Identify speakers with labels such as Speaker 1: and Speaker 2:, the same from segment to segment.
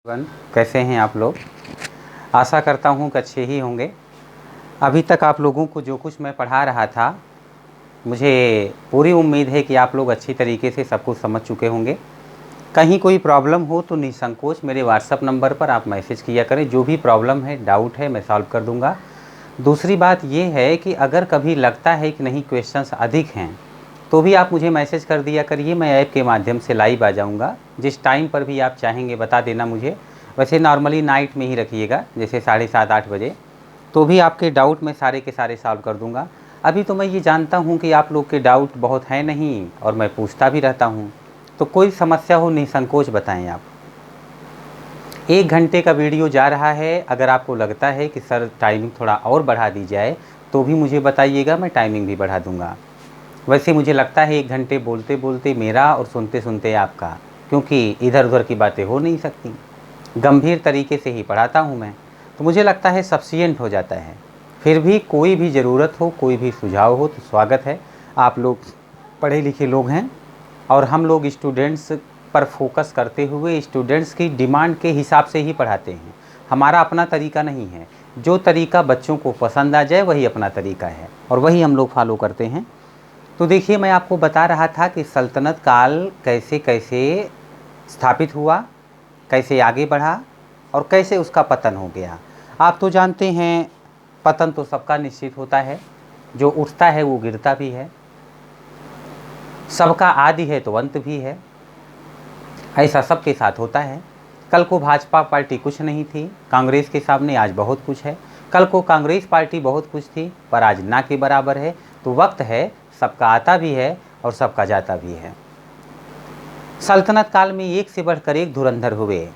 Speaker 1: Everyone, कैसे हैं आप लोग। आशा करता हूं कि अच्छे ही होंगे। अभी तक आप लोगों को जो कुछ मैं पढ़ा रहा था, मुझे पूरी उम्मीद है कि आप लोग अच्छी तरीके से सब कुछ समझ चुके होंगे। कहीं कोई प्रॉब्लम हो तो निसंकोच मेरे व्हाट्सअप नंबर पर आप मैसेज किया करें। जो भी प्रॉब्लम है, डाउट है, मैं सॉल्व कर दूंगा। दूसरी बात ये है कि अगर कभी लगता है कि नहीं क्वेश्चंस अधिक हैं, तो भी आप मुझे मैसेज कर दिया करिए। मैं ऐप के माध्यम से लाइव आ जाऊंगा। जिस टाइम पर भी आप चाहेंगे बता देना मुझे। वैसे नॉर्मली नाइट में ही रखिएगा, जैसे 7:30-8 बजे, तो भी आपके डाउट मैं सारे के सारे सॉल्व कर दूंगा। अभी तो मैं ये जानता हूँ कि आप लोग के डाउट बहुत हैं नहीं, और मैं पूछता भी रहता हूँ। तो कोई समस्या हो निसंकोच बताएं आप। 1 घंटे का वीडियो जा रहा है। अगर आपको लगता है कि सर टाइमिंग थोड़ा और बढ़ा दी जाए तो भी मुझे बताइएगा, मैं टाइमिंग भी बढ़ा दूंगा। वैसे मुझे लगता है 1 घंटे बोलते बोलते मेरा और सुनते सुनते आपका, क्योंकि इधर उधर की बातें हो नहीं सकती, गंभीर तरीके से ही पढ़ाता हूँ मैं, तो मुझे लगता है सफिशिएंट हो जाता है। फिर भी कोई भी ज़रूरत हो, कोई भी सुझाव हो तो स्वागत है। आप लोग पढ़े लिखे लोग हैं और हम लोग स्टूडेंट्स पर फोकस करते हुए स्टूडेंट्स की डिमांड के हिसाब से ही पढ़ाते हैं। हमारा अपना तरीका नहीं है। जो तरीका बच्चों को पसंद आ जाए वही अपना तरीका है, और वही हम लोग फॉलो करते हैं। तो देखिए, मैं आपको बता रहा था कि सल्तनत काल कैसे कैसे स्थापित हुआ, कैसे आगे बढ़ा और कैसे उसका पतन हो गया। आप तो जानते हैं, पतन तो सबका निश्चित होता है। जो उठता है वो गिरता भी है। सबका आदि है तो अंत भी है। ऐसा सबके साथ होता है। कल को भाजपा पार्टी कुछ नहीं थी, कांग्रेस के सामने आज बहुत कुछ है। कल को कांग्रेस पार्टी बहुत कुछ थी, पर आज ना के बराबर है। तो वक्त है, सबका आता भी है और सबका जाता भी है। सल्तनत काल में एक से बढ़कर एक धुरंधर हुए,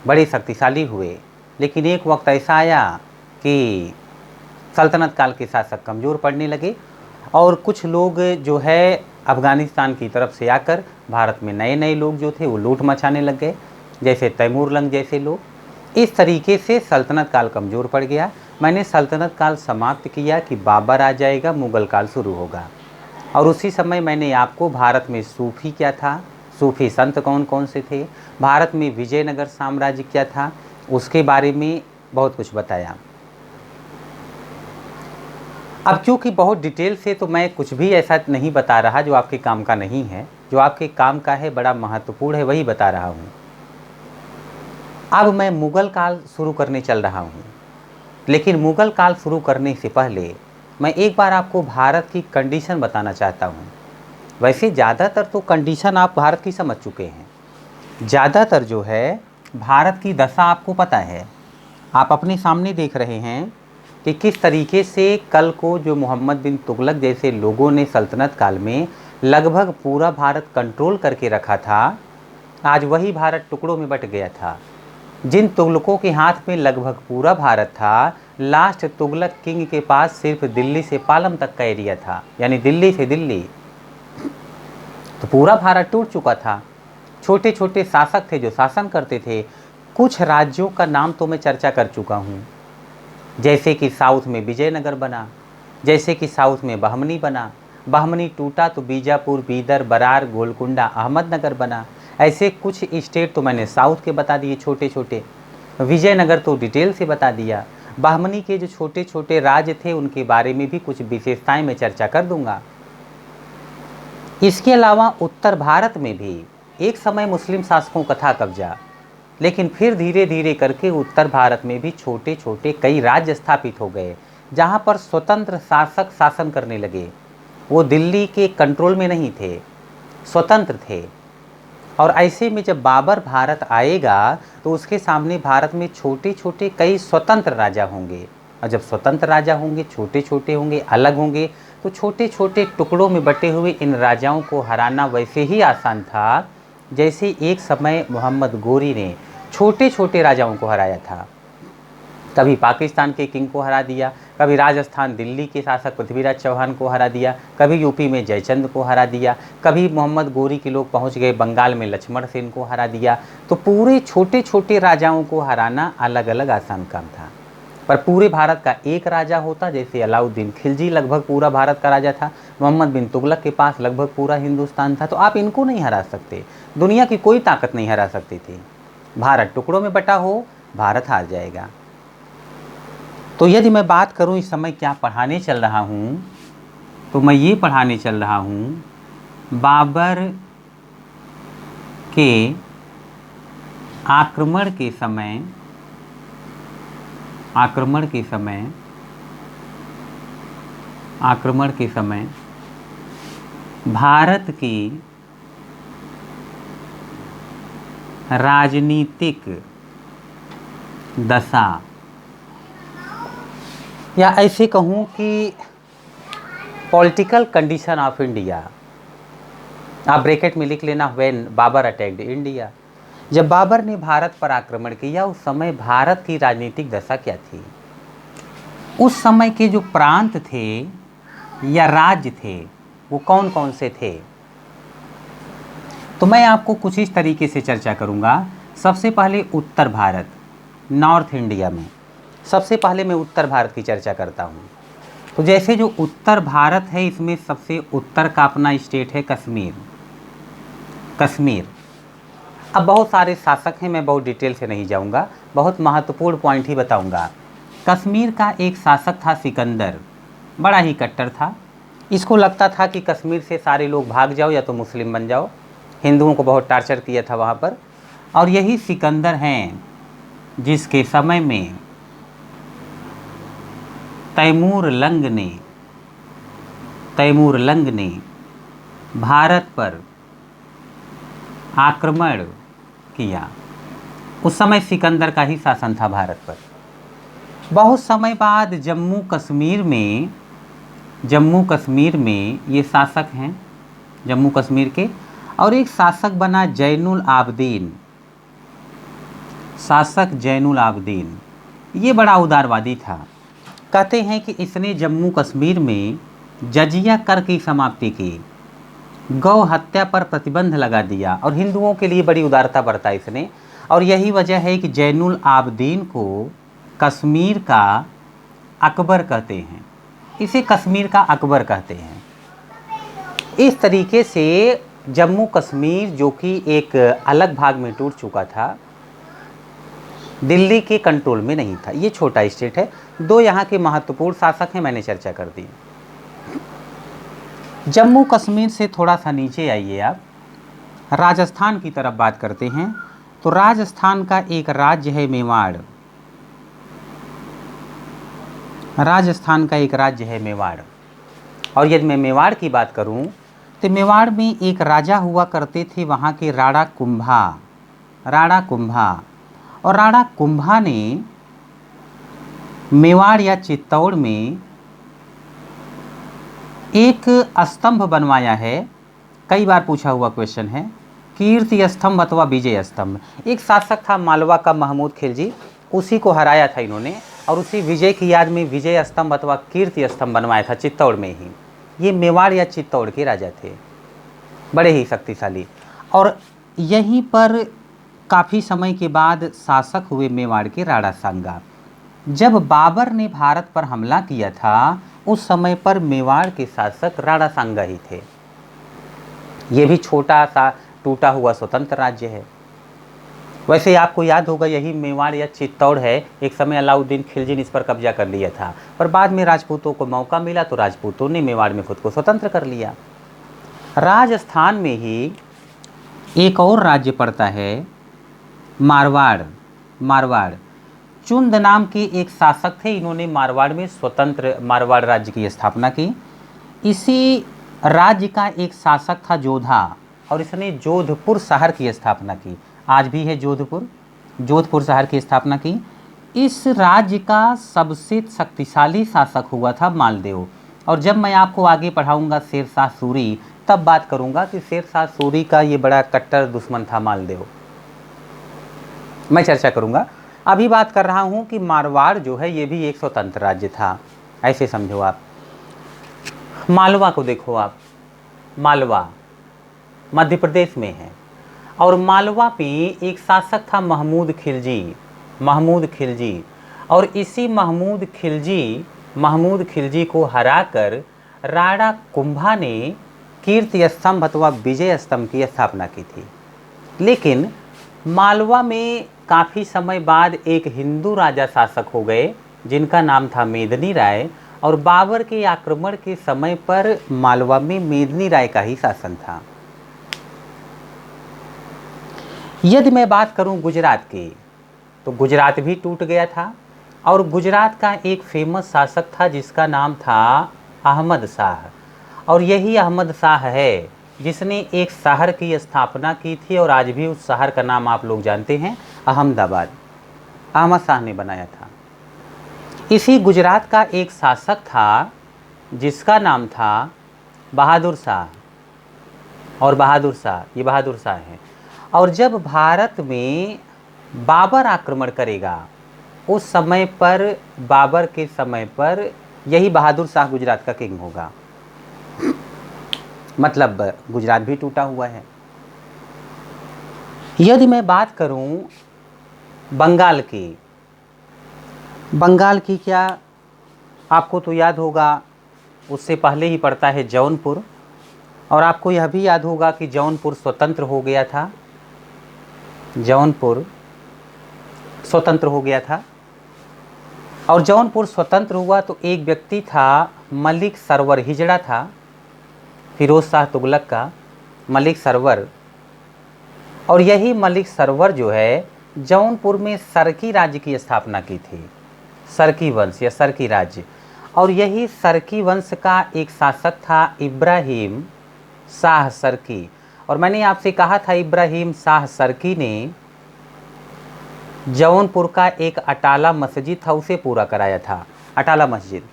Speaker 1: बड़े शक्तिशाली हुए। लेकिन एक वक्त ऐसा आया कि सल्तनत काल के शासक कमज़ोर पड़ने लगे, और कुछ लोग जो है अफ़गानिस्तान की तरफ से आकर भारत में नए नए लोग जो थे वो लूट मचाने लग गए, जैसे तैमूर लंग जैसे लोग। इस तरीके से सल्तनत काल कमज़ोर पड़ गया। मैंने सल्तनत काल समाप्त किया कि बाबर आ जाएगा, मुग़ल काल शुरू होगा। और उसी समय मैंने आपको भारत में सूफ़ी क्या था, सूफ़ी संत कौन कौन से थे, भारत में विजयनगर साम्राज्य क्या था, उसके बारे में बहुत कुछ बताया। अब क्योंकि बहुत डिटेल से, तो मैं कुछ भी ऐसा नहीं बता रहा जो आपके काम का नहीं है। जो आपके काम का है, बड़ा महत्वपूर्ण है, वही बता रहा हूँ। अब मैं मुग़ल काल शुरू करने चल रहा हूँ, लेकिन मुग़ल काल शुरू करने से पहले मैं एक बार आपको भारत की कंडीशन बताना चाहता हूँ। वैसे ज़्यादातर तो कंडीशन आप भारत की समझ चुके हैं। ज़्यादातर जो है भारत की दशा आपको पता है। आप अपने सामने देख रहे हैं कि किस तरीके से कल को जो मोहम्मद बिन तुगलक जैसे लोगों ने सल्तनत काल में लगभग पूरा भारत कंट्रोल करके रखा था, आज वही भारत टुकड़ों में बट गया था। जिन तुगलकों के हाथ में लगभग पूरा भारत था, लास्ट तुगलक किंग के पास सिर्फ दिल्ली से पालम तक का एरिया था, यानी दिल्ली से दिल्ली। तो पूरा भारत टूट चुका था। छोटे छोटे शासक थे जो शासन करते थे। कुछ राज्यों का नाम तो मैं चर्चा कर चुका हूँ, जैसे कि साउथ में विजयनगर बना, जैसे कि साउथ में बहमनी बना। बहमनी टूटा तो बीजापुर, बीदर, बरार, गोलकुंडा, अहमदनगर बना। ऐसे कुछ स्टेट तो मैंने साउथ के बता दिए छोटे छोटे। विजयनगर तो डिटेल से बता दिया। बहमनी के जो छोटे छोटे राज्य थे उनके बारे में भी कुछ विशेषताएं मैं चर्चा कर दूंगा। इसके अलावा उत्तर भारत में भी एक समय मुस्लिम शासकों का था कब्जा, लेकिन फिर धीरे धीरे करके उत्तर भारत में भी छोटे छोटे कई राज्य स्थापित हो गए, जहां पर स्वतंत्र शासक शासन करने लगे। वो दिल्ली के कंट्रोल में नहीं थे, स्वतंत्र थे। और ऐसे में जब बाबर भारत आएगा तो उसके सामने भारत में छोटे छोटे कई स्वतंत्र राजा होंगे, और जब स्वतंत्र राजा होंगे, छोटे छोटे होंगे, अलग होंगे, तो छोटे छोटे टुकड़ों में बटे हुए इन राजाओं को हराना वैसे ही आसान था जैसे एक समय मोहम्मद गोरी ने छोटे छोटे राजाओं को हराया था। कभी पाकिस्तान के किंग को हरा दिया, कभी राजस्थान दिल्ली के शासक पृथ्वीराज चौहान को हरा दिया, कभी यूपी में जयचंद को हरा दिया, कभी मोहम्मद गोरी के लोग पहुंच गए बंगाल में लक्ष्मण सेन को हरा दिया। तो पूरे छोटे छोटे राजाओं को हराना अलग अलग आसान काम था। पर पूरे भारत का एक राजा होता, जैसे अलाउद्दीन खिलजी लगभग पूरा भारत का राजा था, मोहम्मद बिन तुगलक के पास लगभग पूरा हिंदुस्तान था, तो आप इनको नहीं हरा सकते। दुनिया की कोई ताकत नहीं हरा सकती थी। भारत टुकड़ों में बटा हो, भारत हार जाएगा। तो यदि मैं बात करूं इस समय क्या पढ़ाने चल रहा हूं, तो मैं ये पढ़ाने चल रहा हूं बाबर के आक्रमण के समय भारत की राजनीतिक दशा, या ऐसे कहूँ कि पॉलिटिकल कंडीशन ऑफ इंडिया, आप ब्रैकेट में लिख लेना, व्हेन बाबर अटैक्ड इंडिया। जब बाबर ने भारत पर आक्रमण किया उस समय भारत की राजनीतिक दशा क्या थी, उस समय के जो प्रांत थे या राज्य थे वो कौन कौन से थे। तो मैं आपको कुछ इस तरीके से चर्चा करूंगा। सबसे पहले उत्तर भारत, नॉर्थ इंडिया में सबसे पहले मैं उत्तर भारत की चर्चा करता हूँ। तो जैसे जो उत्तर भारत है इसमें सबसे उत्तर का अपना स्टेट है कश्मीर। अब बहुत सारे शासक हैं, मैं बहुत डिटेल से नहीं जाऊँगा, बहुत महत्वपूर्ण पॉइंट ही बताऊँगा। कश्मीर का एक शासक था सिकंदर, बड़ा ही कट्टर था। इसको लगता था कि कश्मीर से सारे लोग भाग जाओ या तो मुस्लिम बन जाओ। हिंदुओं को बहुत टॉर्चर किया था वहाँ पर। और यही सिकंदर हैं जिसके समय में तैमूर लंग ने भारत पर आक्रमण किया। उस समय सिकंदर का ही शासन था भारत पर। बहुत समय बाद जम्मू कश्मीर में ये शासक हैं जम्मू कश्मीर के, और एक शासक बना जैनुल आबदीन। ये बड़ा उदारवादी था। कहते हैं कि इसने जम्मू कश्मीर में जजिया कर की समाप्ति की, गौ हत्या पर प्रतिबंध लगा दिया और हिंदुओं के लिए बड़ी उदारता बरता इसने। और यही वजह है कि जैनुल आबदीन को कश्मीर का अकबर कहते हैं, इसे कश्मीर का अकबर कहते हैं। इस तरीके से जम्मू कश्मीर जो कि एक अलग भाग में टूट चुका था, दिल्ली के कंट्रोल में नहीं था, ये छोटा स्टेट है। दो यहाँ के महत्वपूर्ण शासक हैं, मैंने चर्चा कर दी। जम्मू कश्मीर से थोड़ा सा नीचे आइए आप, राजस्थान की तरफ बात करते हैं। तो राजस्थान का एक राज्य है मेवाड़। और यदि मैं मेवाड़ की बात करूं तो मेवाड़ में एक राजा हुआ करते थे, वहाँ के राणा कुंभा। और राणा कुंभा ने मेवाड़ या चित्तौड़ में एक स्तंभ बनवाया है। कई बार पूछा हुआ क्वेश्चन है, कीर्ति स्तंभ अथवा विजय स्तंभ। एक शासक था मालवा का महमूद खिलजी, उसी को हराया था इन्होंने और उसी विजय की याद में विजय स्तंभ अथवा कीर्ति स्तंभ बनवाया था चित्तौड़ में ही। ये मेवाड़ या चित्तौड़ के राजा थे, बड़े ही शक्तिशाली। और यहीं पर काफ़ी समय के बाद शासक हुए मेवाड़ के राणा सांगा। जब बाबर ने भारत पर हमला किया था उस समय पर मेवाड़ के शासक राणा सांगा ही थे। ये भी छोटा सा टूटा हुआ स्वतंत्र राज्य है। वैसे आपको याद होगा यही मेवाड़ या चित्तौड़ है, एक समय अलाउद्दीन खिलजी ने इस पर कब्जा कर लिया था, पर बाद में राजपूतों को मौका मिला तो राजपूतों ने मेवाड़ में खुद को स्वतंत्र कर लिया। राजस्थान में ही एक और राज्य पड़ता है मारवाड़। चुंद नाम के एक शासक थे, इन्होंने मारवाड़ में स्वतंत्र मारवाड़ राज्य की स्थापना की। इसी राज्य का एक शासक था जोधा और इसने जोधपुर शहर की स्थापना की। आज भी है जोधपुर शहर की स्थापना की। इस राज्य का सबसे शक्तिशाली शासक हुआ था मालदेव। और जब मैं आपको आगे पढ़ाऊंगा शेरशाह सूरी, तब बात करूंगा कि शेरशाह सूरी का ये बड़ा कट्टर दुश्मन था मालदेव, मैं चर्चा करूंगा। अभी बात कर रहा हूं कि मारवाड़ जो है ये भी एक स्वतंत्र राज्य था, ऐसे समझो आप। मालवा को देखो आप, मालवा मध्य प्रदेश में है और मालवा पे एक शासक था महमूद खिलजी। और इसी महमूद खिलजी को हराकर राणा कुंभा ने कीर्ति स्तंभ अथवा विजय स्तंभ की स्थापना की थी। लेकिन मालवा में काफ़ी समय बाद एक हिंदू राजा शासक हो गए जिनका नाम था मेदिनी राय, और बाबर के आक्रमण के समय पर मालवा में मेदिनी राय का ही शासन था। यदि मैं बात करूं गुजरात की, तो गुजरात भी टूट गया था, और गुजरात का एक फेमस शासक था जिसका नाम था अहमद शाह, और यही अहमद शाह है जिसने एक शहर की स्थापना की थी, और आज भी उस शहर का नाम आप लोग जानते हैं, अहमदाबाद। अहमद शाह ने बनाया था। इसी गुजरात का एक शासक था जिसका नाम था बहादुर शाह, और बहादुर शाह, ये बहादुर शाह है। और जब भारत में बाबर आक्रमण करेगा, उस समय पर, बाबर के समय पर, यही बहादुर शाह गुजरात का किंग होगा। मतलब गुजरात भी टूटा हुआ है। यदि मैं बात करूं बंगाल की, बंगाल की क्या आपको तो याद होगा, उससे पहले ही पड़ता है जौनपुर, और आपको यह भी याद होगा कि जौनपुर स्वतंत्र हो गया था। जौनपुर स्वतंत्र हो गया था, और जौनपुर स्वतंत्र हुआ तो एक व्यक्ति था मलिक सरवर हिजड़ा था, फिरोज शाह तुगलक का मलिक सरवर। और यही मलिक सरवर जो है जौनपुर में सरकी राज्य की स्थापना की थी, सरकी वंश या सरकी राज्य। और यही सरकी वंश का एक शासक था इब्राहिम शाह सरकी। और मैंने आपसे कहा था इब्राहिम शाह सरकी ने जौनपुर का एक अटाला मस्जिद था उसे पूरा कराया था, अटाला मस्जिद।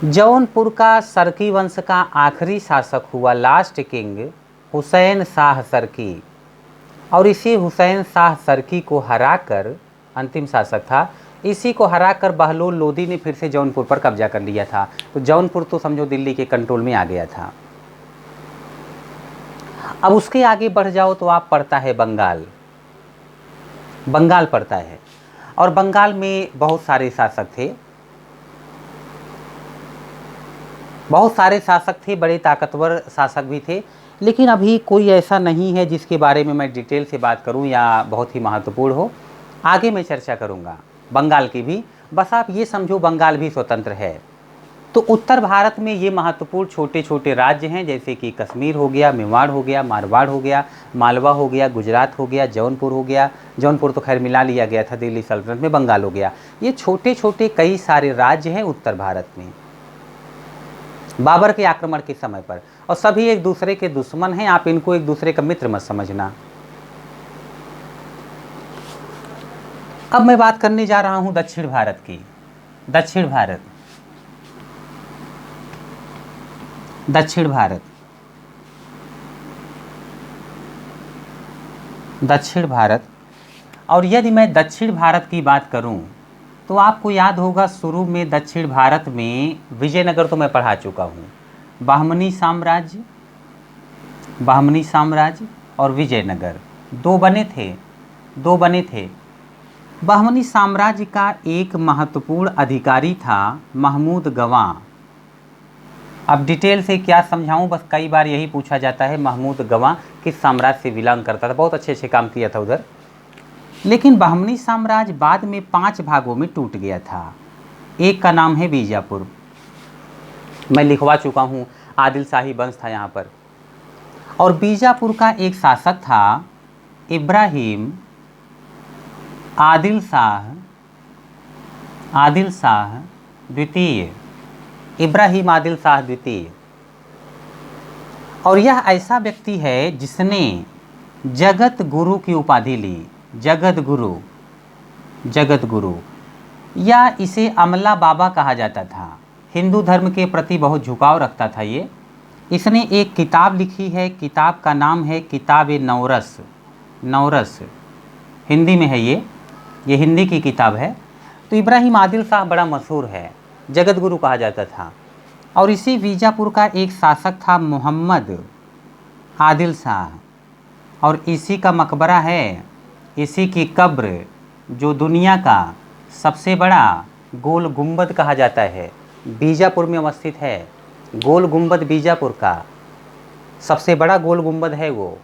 Speaker 1: जौनपुर का सरकी वंश का आखिरी शासक हुआ लास्ट किंग हुसैन शाह सरकी, और इसी हुसैन शाह सरकी को हराकर, अंतिम शासक था, इसी को हराकर बहलोल लोदी ने फिर से जौनपुर पर कब्जा कर लिया था। तो जौनपुर तो समझो दिल्ली के कंट्रोल में आ गया था। अब उसके आगे बढ़ जाओ तो आप पड़ता है बंगाल, बंगाल पड़ता है, और बंगाल में बहुत सारे शासक थे, बहुत सारे शासक थे, बड़े ताकतवर शासक भी थे। लेकिन अभी कोई ऐसा नहीं है जिसके बारे में मैं डिटेल से बात करूं या बहुत ही महत्वपूर्ण हो। आगे मैं चर्चा करूंगा बंगाल की भी, बस आप ये समझो बंगाल भी स्वतंत्र है। तो उत्तर भारत में ये महत्वपूर्ण छोटे छोटे राज्य हैं, जैसे कि कश्मीर हो गया, मेवाड़ हो गया, मारवाड़ हो गया, मालवा हो गया, गुजरात हो गया, जौनपुर हो गया। जौनपुर तो खैर मिला लिया गया था दिल्ली सल्तनत में, बंगाल हो गया। ये छोटे छोटे कई सारे राज्य हैं उत्तर भारत में बाबर के आक्रमण के समय पर, और सभी एक दूसरे के दुश्मन हैं। आप इनको एक दूसरे का मित्र मत समझना। अब मैं बात करने जा रहा हूं दक्षिण भारत की। दक्षिण भारत, दक्षिण भारत, दक्षिण भारत। और यदि मैं दक्षिण भारत की बात करूं तो आपको याद होगा शुरू में दक्षिण भारत में विजयनगर तो मैं पढ़ा चुका हूं, बहमनी साम्राज्य, बहमनी साम्राज्य और विजयनगर दो बने थे। बहमनी साम्राज्य का एक महत्वपूर्ण अधिकारी था महमूद गवां। अब डिटेल से क्या समझाऊं, बस कई बार यही पूछा जाता है महमूद गवां किस साम्राज्य से बिलोंग करता था, बहुत अच्छे काम किया था उधर। लेकिन बहमनी साम्राज्य बाद में 5 भागों में टूट गया था। एक का नाम है बीजापुर, मैं लिखवा चुका हूँ, आदिल शाही वंश था यहाँ पर। और बीजापुर का एक शासक था इब्राहिम आदिल शाह द्वितीय, इब्राहिम आदिल शाह द्वितीय। और यह ऐसा व्यक्ति है जिसने जगत गुरु की उपाधि ली, जगत गुरु, या इसे अमला बाबा कहा जाता था। हिंदू धर्म के प्रति बहुत झुकाव रखता था ये। इसने एक किताब लिखी है, किताब का नाम है किताब-ए-नौरस, नौरस हिंदी में है ये हिंदी की किताब है। तो इब्राहिम आदिल शाह बड़ा मशहूर है, जगत गुरु कहा जाता था। और इसी बीजापुर का एक शासक था मोहम्मद आदिल शाह, और इसी का मकबरा है, इसी की कब्र जो दुनिया का सबसे बड़ा गोल गुंबद कहा जाता है, बीजापुर में अवस्थित है। गोल गुंबद बीजापुर का सबसे बड़ा गोल गुंबद है वो।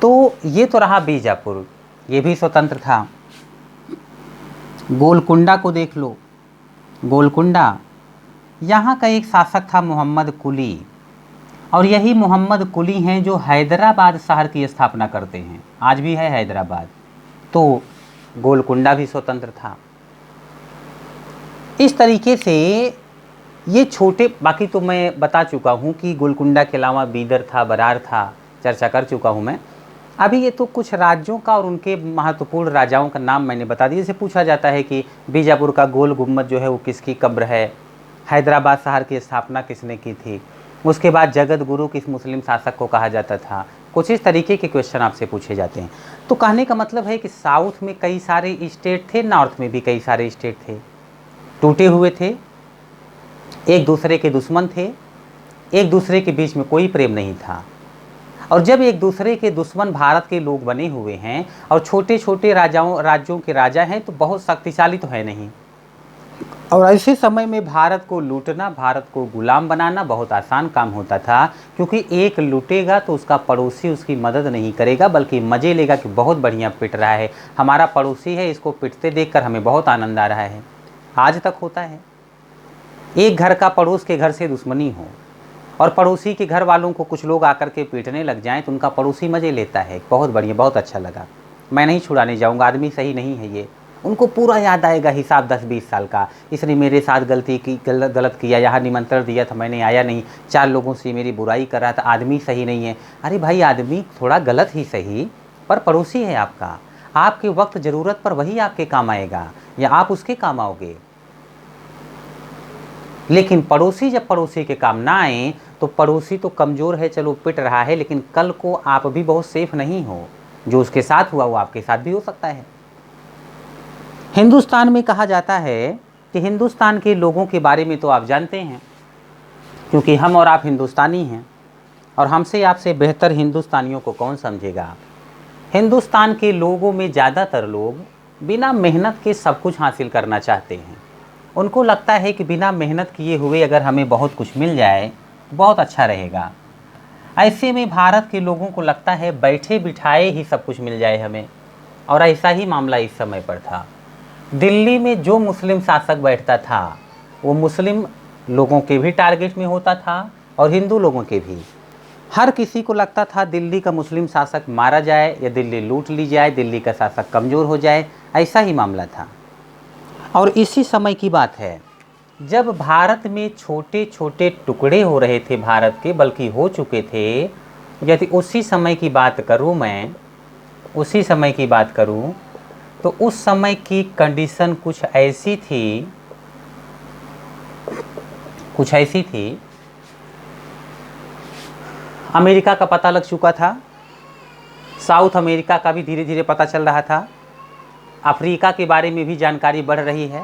Speaker 1: तो ये तो रहा बीजापुर, ये भी स्वतंत्र था। गोलकुंडा को देख लो, गोलकुंडा, यहाँ का एक शासक था मोहम्मद कुली, और यही मोहम्मद कुली हैं जो हैदराबाद शहर की स्थापना करते हैं, आज भी है हैदराबाद। तो गोलकुंडा भी स्वतंत्र था। इस तरीके से ये छोटे, बाकी तो मैं बता चुका हूँ कि गोलकुंडा के अलावा बीदर था, बरार था, चर्चा कर चुका हूँ मैं। अभी ये तो कुछ राज्यों का और उनके महत्वपूर्ण राजाओं का नाम मैंने बता दिया। जैसे पूछा जाता है कि बीजापुर का गोल गुम्बद जो है वो किसकी कब्र है, हैदराबाद शहर की स्थापना किसने की थी, उसके बाद जगत गुरु किस मुस्लिम शासक को कहा जाता था। कुछ इस तरीके के क्वेश्चन आपसे पूछे जाते हैं। तो कहने का मतलब है कि साउथ में कई सारे स्टेट थे, नॉर्थ में भी कई सारे स्टेट थे, टूटे हुए थे, एक दूसरे के दुश्मन थे, एक दूसरे के बीच में कोई प्रेम नहीं था। और जब एक दूसरे के दुश्मन भारत के लोग बने हुए हैं और छोटे छोटे राज्यों के राजा हैं, तो बहुत शक्तिशाली तो है नहीं। और ऐसे समय में भारत को लूटना, भारत को गुलाम बनाना बहुत आसान काम होता था, क्योंकि एक लूटेगा तो उसका पड़ोसी उसकी मदद नहीं करेगा, बल्कि मज़े लेगा कि बहुत बढ़िया पिट रहा है, हमारा पड़ोसी है, इसको पिटते देखकर हमें बहुत आनंद आ रहा है। आज तक होता है, एक घर का पड़ोस के घर से दुश्मनी हो और पड़ोसी के घर वालों को कुछ लोग आकर के पीटने लग जाएं, तो उनका पड़ोसी मज़े लेता है, बहुत बढ़िया, बहुत अच्छा लगा। मैं नहीं छुड़ाने जाऊंगा, आदमी सही नहीं है ये, उनको पूरा याद आएगा हिसाब 10-20 साल का, इसने मेरे साथ गलती की, गलत किया, यहाँ निमंत्रण दिया था मैंने आया नहीं, 4 लोगों से मेरी बुराई कर रहा था, आदमी सही नहीं है। अरे भाई, आदमी थोड़ा गलत ही सही, पर पड़ोसी है आपका, आपके वक्त ज़रूरत पर वही आपके काम आएगा या आप उसके काम आओगे। लेकिन पड़ोसी जब पड़ोसी के काम ना आए, तो पड़ोसी तो कमज़ोर है, चलो पिट रहा है, लेकिन कल को आप भी बहुत सेफ नहीं हो, जो उसके साथ हुआ वो आपके साथ भी हो सकता है। हिंदुस्तान में कहा जाता है कि हिंदुस्तान के लोगों के बारे में तो आप जानते हैं, क्योंकि हम और आप हिंदुस्तानी हैं, और हमसे आपसे बेहतर हिंदुस्तानियों को कौन समझेगा। हिंदुस्तान के लोगों में ज़्यादातर लोग बिना मेहनत के सब कुछ हासिल करना चाहते हैं। उनको लगता है कि बिना मेहनत किए हुए अगर हमें बहुत कुछ मिल जाए तो बहुत अच्छा रहेगा। ऐसे में भारत के लोगों को लगता है बैठे बिठाए ही सब कुछ मिल जाए हमें, और ऐसा ही मामला इस समय पर था। दिल्ली में जो मुस्लिम शासक बैठता था वो मुस्लिम लोगों के भी टारगेट में होता था और हिंदू लोगों के भी। हर किसी को लगता था दिल्ली का मुस्लिम शासक मारा जाए या दिल्ली लूट ली जाए, दिल्ली का शासक कमज़ोर हो जाए, ऐसा ही मामला था। और इसी समय की बात है जब भारत में छोटे छोटे टुकड़े हो रहे थे भारत के, बल्कि हो चुके थे। यदि उसी समय की बात करूं मैं, उसी समय की बात करूं, तो उस समय की कंडीशन कुछ ऐसी थी, अमेरिका का पता लग चुका था, साउथ अमेरिका का भी धीरे धीरे पता चल रहा था, अफ्रीका के बारे में भी जानकारी बढ़ रही है।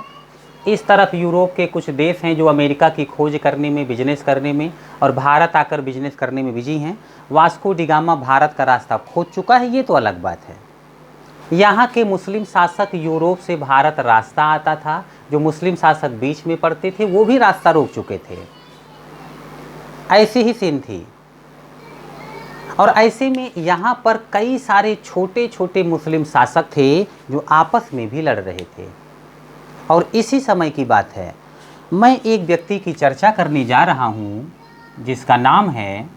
Speaker 1: इस तरफ यूरोप के कुछ देश हैं जो अमेरिका की खोज करने में, बिजनेस करने में और भारत आकर बिजनेस करने में बिजी हैं। वास्को डी गामा भारत का रास्ता खोज चुका है, ये तो अलग बात है। यहाँ के मुस्लिम शासक यूरोप से भारत रास्ता आता था, जो मुस्लिम शासक बीच में पड़ते थे वो भी रास्ता रोक चुके थे। ऐसी ही सीन थी। और ऐसे में यहाँ पर कई सारे छोटे छोटे मुस्लिम शासक थे जो आपस में भी लड़ रहे थे। और इसी समय की बात है, मैं एक व्यक्ति की चर्चा करने जा रहा हूँ जिसका नाम है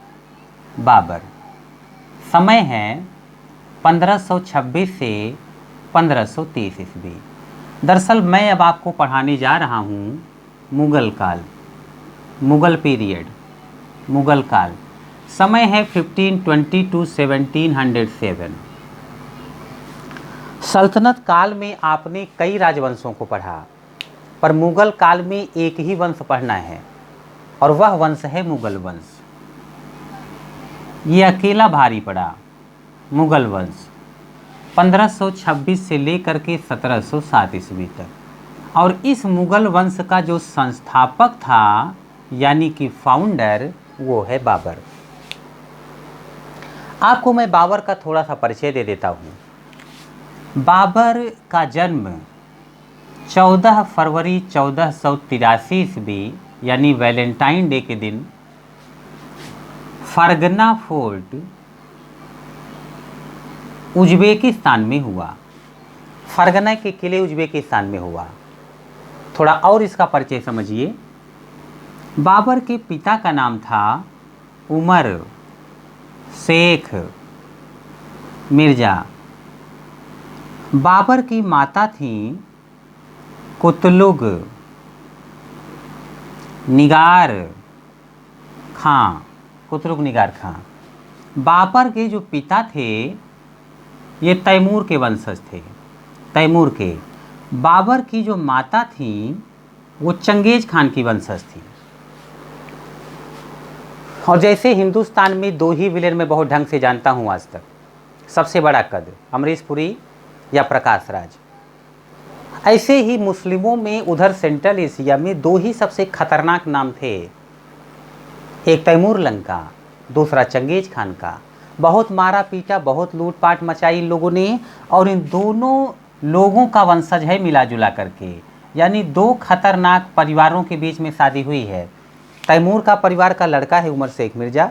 Speaker 1: बाबर। समय है 1526 से 1530 ईस्वी। दरअसल मैं अब आपको पढ़ाने जा रहा हूँ मुग़ल काल, मुग़ल पीरियड, मुग़ल काल। समय है 1520 टू 1707। सल्तनत काल में आपने कई राजवंशों को पढ़ा, पर मुग़ल काल में एक ही वंश पढ़ना है, और वह वंश है मुग़ल वंश। ये अकेला भारी पड़ा, मुग़ल वंश 1526 से लेकर के 1707 ईस्वी तक। और इस मुग़ल वंश का जो संस्थापक था, यानी कि फाउंडर, वो है बाबर। आपको मैं बाबर का थोड़ा सा परिचय दे देता हूँ। बाबर का जन्म 14 फरवरी 1483 ईस्वी, यानी वैलेंटाइन डे के दिन, फरगना फोर्ट उज्बेकिस्तान में हुआ। फरगना के किले उज्बेकिस्तान में हुआ। थोड़ा और इसका परिचय समझिए। बाबर के पिता का नाम था उमर शेख मिर्ज़ा। बाबर की माता थी कुतलुग निगार खां, कुतलुग निगार खां। बाबर के जो पिता थे ये तैमूर के वंशज थे, तैमूर के। बाबर की जो माता थी वो चंगेज खान की वंशज थी। और जैसे हिंदुस्तान में दो ही विलेन मैं बहुत ढंग से जानता हूँ आज तक, सबसे बड़ा कद अमरीश पुरी या प्रकाश राज, ऐसे ही मुस्लिमों में उधर सेंट्रल एशिया में दो ही सबसे खतरनाक नाम थे, एक तैमूर लंग का, दूसरा चंगेज खान का। बहुत मारा पीटा, बहुत लूटपाट मचाई इन लोगों ने, और इन दोनों लोगों का वंशज है मिला जुला करके। यानी दो खतरनाक परिवारों के बीच में शादी हुई है। तैमूर का परिवार का लड़का है उमर शेख मिर्ज़ा,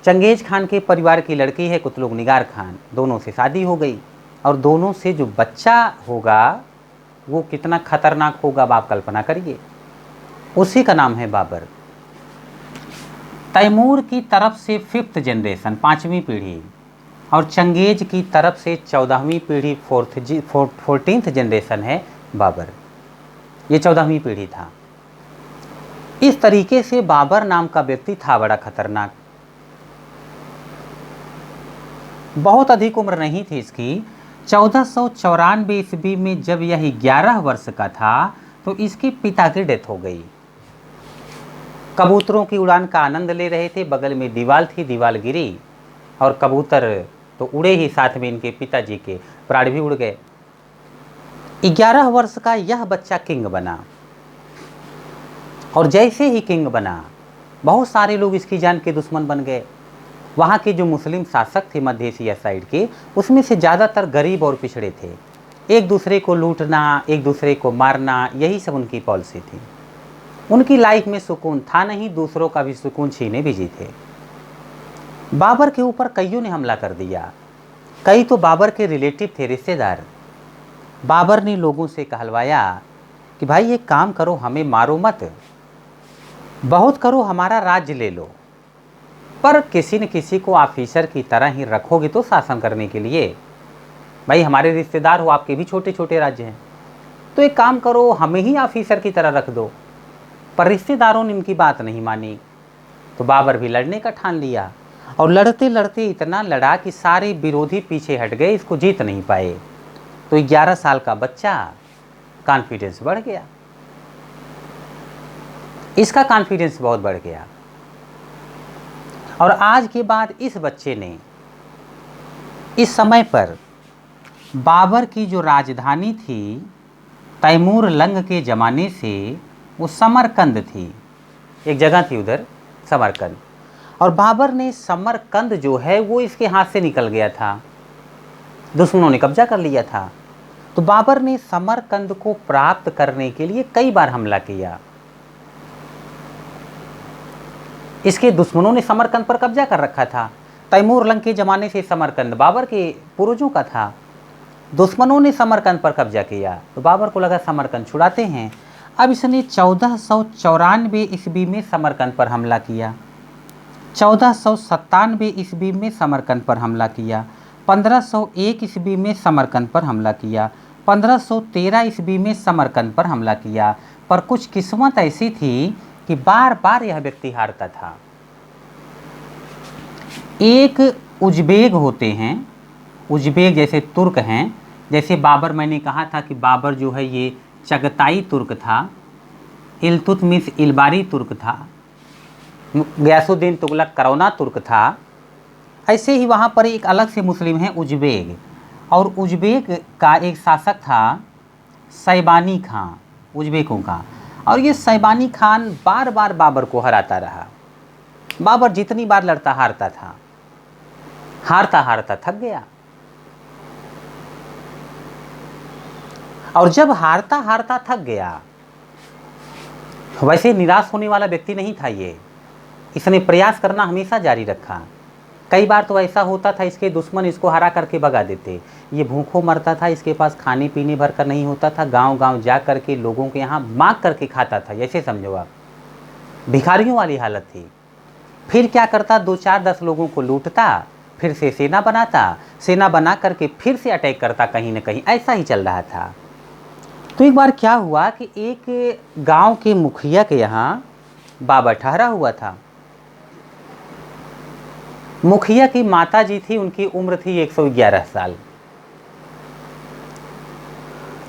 Speaker 1: चंगेज खान के परिवार की लड़की है कुतलुग निगार खान। दोनों से शादी हो गई और दोनों से जो बच्चा होगा वो कितना खतरनाक होगा आप कल्पना करिए। उसी का नाम है बाबर। तैमूर की तरफ से 5th जनरेशन 5वीं पीढ़ी और चंगेज की तरफ से 14वीं पीढ़ी 14th जनरेशन है बाबर। ये 14वीं पीढ़ी था। इस तरीके से बाबर नाम का व्यक्ति था बड़ा खतरनाक। बहुत अधिक उम्र नहीं थी इसकी। 1494 ईस्वी में जब यह 11 वर्ष का था तो इसके पिता की डेथ हो गई। कबूतरों की उड़ान का आनंद ले रहे थे, बगल में दीवार थी, दीवार गिरी और कबूतर तो उड़े ही, साथ में इनके पिताजी के प्राण भी उड़ गए। 11 वर्ष का यह बच्चा किंग बना और जैसे ही किंग बना बहुत सारे लोग इसकी जान के दुश्मन बन गए। वहाँ के जो मुस्लिम शासक थे मध्य एशिया साइड के, उसमें से ज़्यादातर गरीब और पिछड़े थे। एक दूसरे को लूटना, एक दूसरे को मारना, यही सब उनकी पॉलिसी थी। उनकी लाइफ में सुकून था नहीं, दूसरों का भी सुकून छीने बिजी थे। बाबर के ऊपर कईयों ने हमला कर दिया। कई तो बाबर के रिलेटिव थे, रिश्तेदार। बाबर ने लोगों से कहलवाया कि भाई एक काम करो, हमें मारो मत, बहुत करो, हमारा राज्य ले लो, पर किसी न किसी को ऑफिसर की तरह ही रखोगे तो शासन करने के लिए। भाई हमारे रिश्तेदार हो, आपके भी छोटे छोटे राज्य हैं, तो एक काम करो, हमें ही ऑफिसर की तरह रख दो। पर रिश्तेदारों ने इनकी बात नहीं मानी, तो बाबर भी लड़ने का ठान लिया और लड़ते लड़ते इतना लड़ा कि सारे विरोधी पीछे हट गए, इसको जीत नहीं पाए। तो 11 साल का बच्चा, कॉन्फिडेंस बढ़ गया, इसका कॉन्फिडेंस बहुत बढ़ गया। और आज के बाद इस बच्चे ने इस समय पर बाबर की जो राजधानी थी तैमूर लंग के ज़माने से, वो समरकंद थी, एक जगह थी उधर समरकंद। और बाबर ने समरकंद जो है वो इसके हाथ से निकल गया था, दुश्मनों ने कब्जा कर लिया था। तो बाबर ने समरकंद को प्राप्त करने के लिए कई बार हमला किया। इसके दुश्मनों ने समरकंद पर कब्जा कर रखा था। तैमूर लंग के ज़माने से समरकंद बाबर के पूर्वजों का था। दुश्मनों ने समरकंद पर कब्जा किया तो बाबर को लगा समरकंद छुड़ाते हैं। अब इसने 1494 ईस्वी में समरकंद पर हमला किया, 1497 ईस्वी में समरकंद पर हमला किया, 1501 ईस्वी में समरकंद पर हमला किया, 1513 ईस्वी में समरकंद पर हमला किया। पर कुछ किस्मत ऐसी थी कि बार बार यह व्यक्ति हारता था। एक उज्बेक होते हैं, उज्बेक जैसे तुर्क हैं, जैसे बाबर, मैंने कहा था कि बाबर जो है ये चगताई तुर्क था, इल्तुतमिश इलबारी तुर्क था, गयासुद्दीन तुगलक करौना तुर्क था। ऐसे ही वहाँ पर एक अलग से मुस्लिम हैं उज्बेक, और उज्बेक का एक शासक था सैबानी खां, उज्बेकों का। और ये सैबानी खान बार बार बाबर को हराता रहा। बाबर जितनी बार लड़ता हारता था, हारता हारता थक गया। और जब हारता हारता थक गया, वैसे निराश होने वाला व्यक्ति नहीं था ये, इसने प्रयास करना हमेशा जारी रखा। कई बार तो ऐसा होता था इसके दुश्मन इसको हरा करके भगा देते। ये भूखों मरता था, इसके पास खाने पीने भर कर नहीं होता था, गांव गांव जा करके लोगों के यहाँ मांग करके खाता था। ऐसे समझो आप, भिखारियों वाली हालत थी। फिर क्या करता, 2-4-10 लोगों को लूटता, फिर से सेना बनाता, सेना बना करके फिर से अटैक करता कहीं ना कहीं। ऐसा ही चल रहा था। तो एक बार क्या हुआ कि एक गांव के मुखिया के यहाँ बाबा ठहरा हुआ था। मुखिया की माता जी थी, उनकी उम्र थी 111 साल।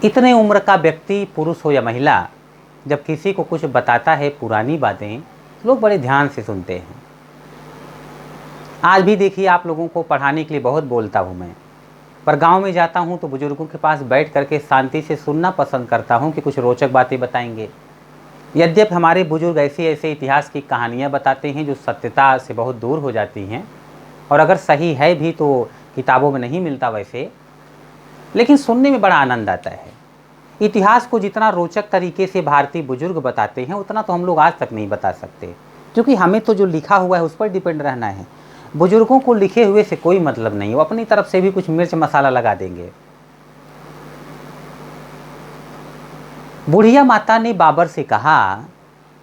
Speaker 1: इतने उम्र का व्यक्ति, पुरुष हो या महिला, जब किसी को कुछ बताता है पुरानी बातें, लोग बड़े ध्यान से सुनते हैं। आज भी देखिए, आप लोगों को पढ़ाने के लिए बहुत बोलता हूँ मैं, पर गांव में जाता हूँ तो बुजुर्गों के पास बैठ करके शांति से सुनना पसंद करता हूँ कि कुछ रोचक बातें बताएंगे। यद्यपि हमारे बुजुर्ग ऐसे ऐसे इतिहास की कहानियाँ बताते हैं जो सत्यता से बहुत दूर हो जाती हैं, और अगर सही है भी तो किताबों में नहीं मिलता वैसे, लेकिन सुनने में बड़ा आनंद आता है। इतिहास को जितना रोचक तरीके से भारतीय बुजुर्ग बताते हैं उतना तो हम लोग आज तक नहीं बता सकते, क्योंकि हमें तो जो लिखा हुआ है उस पर डिपेंड रहना है। बुजुर्गों को लिखे हुए से कोई मतलब नहीं, वो अपनी तरफ से भी कुछ मिर्च मसाला लगा देंगे। बुढ़िया माता ने बाबर से कहा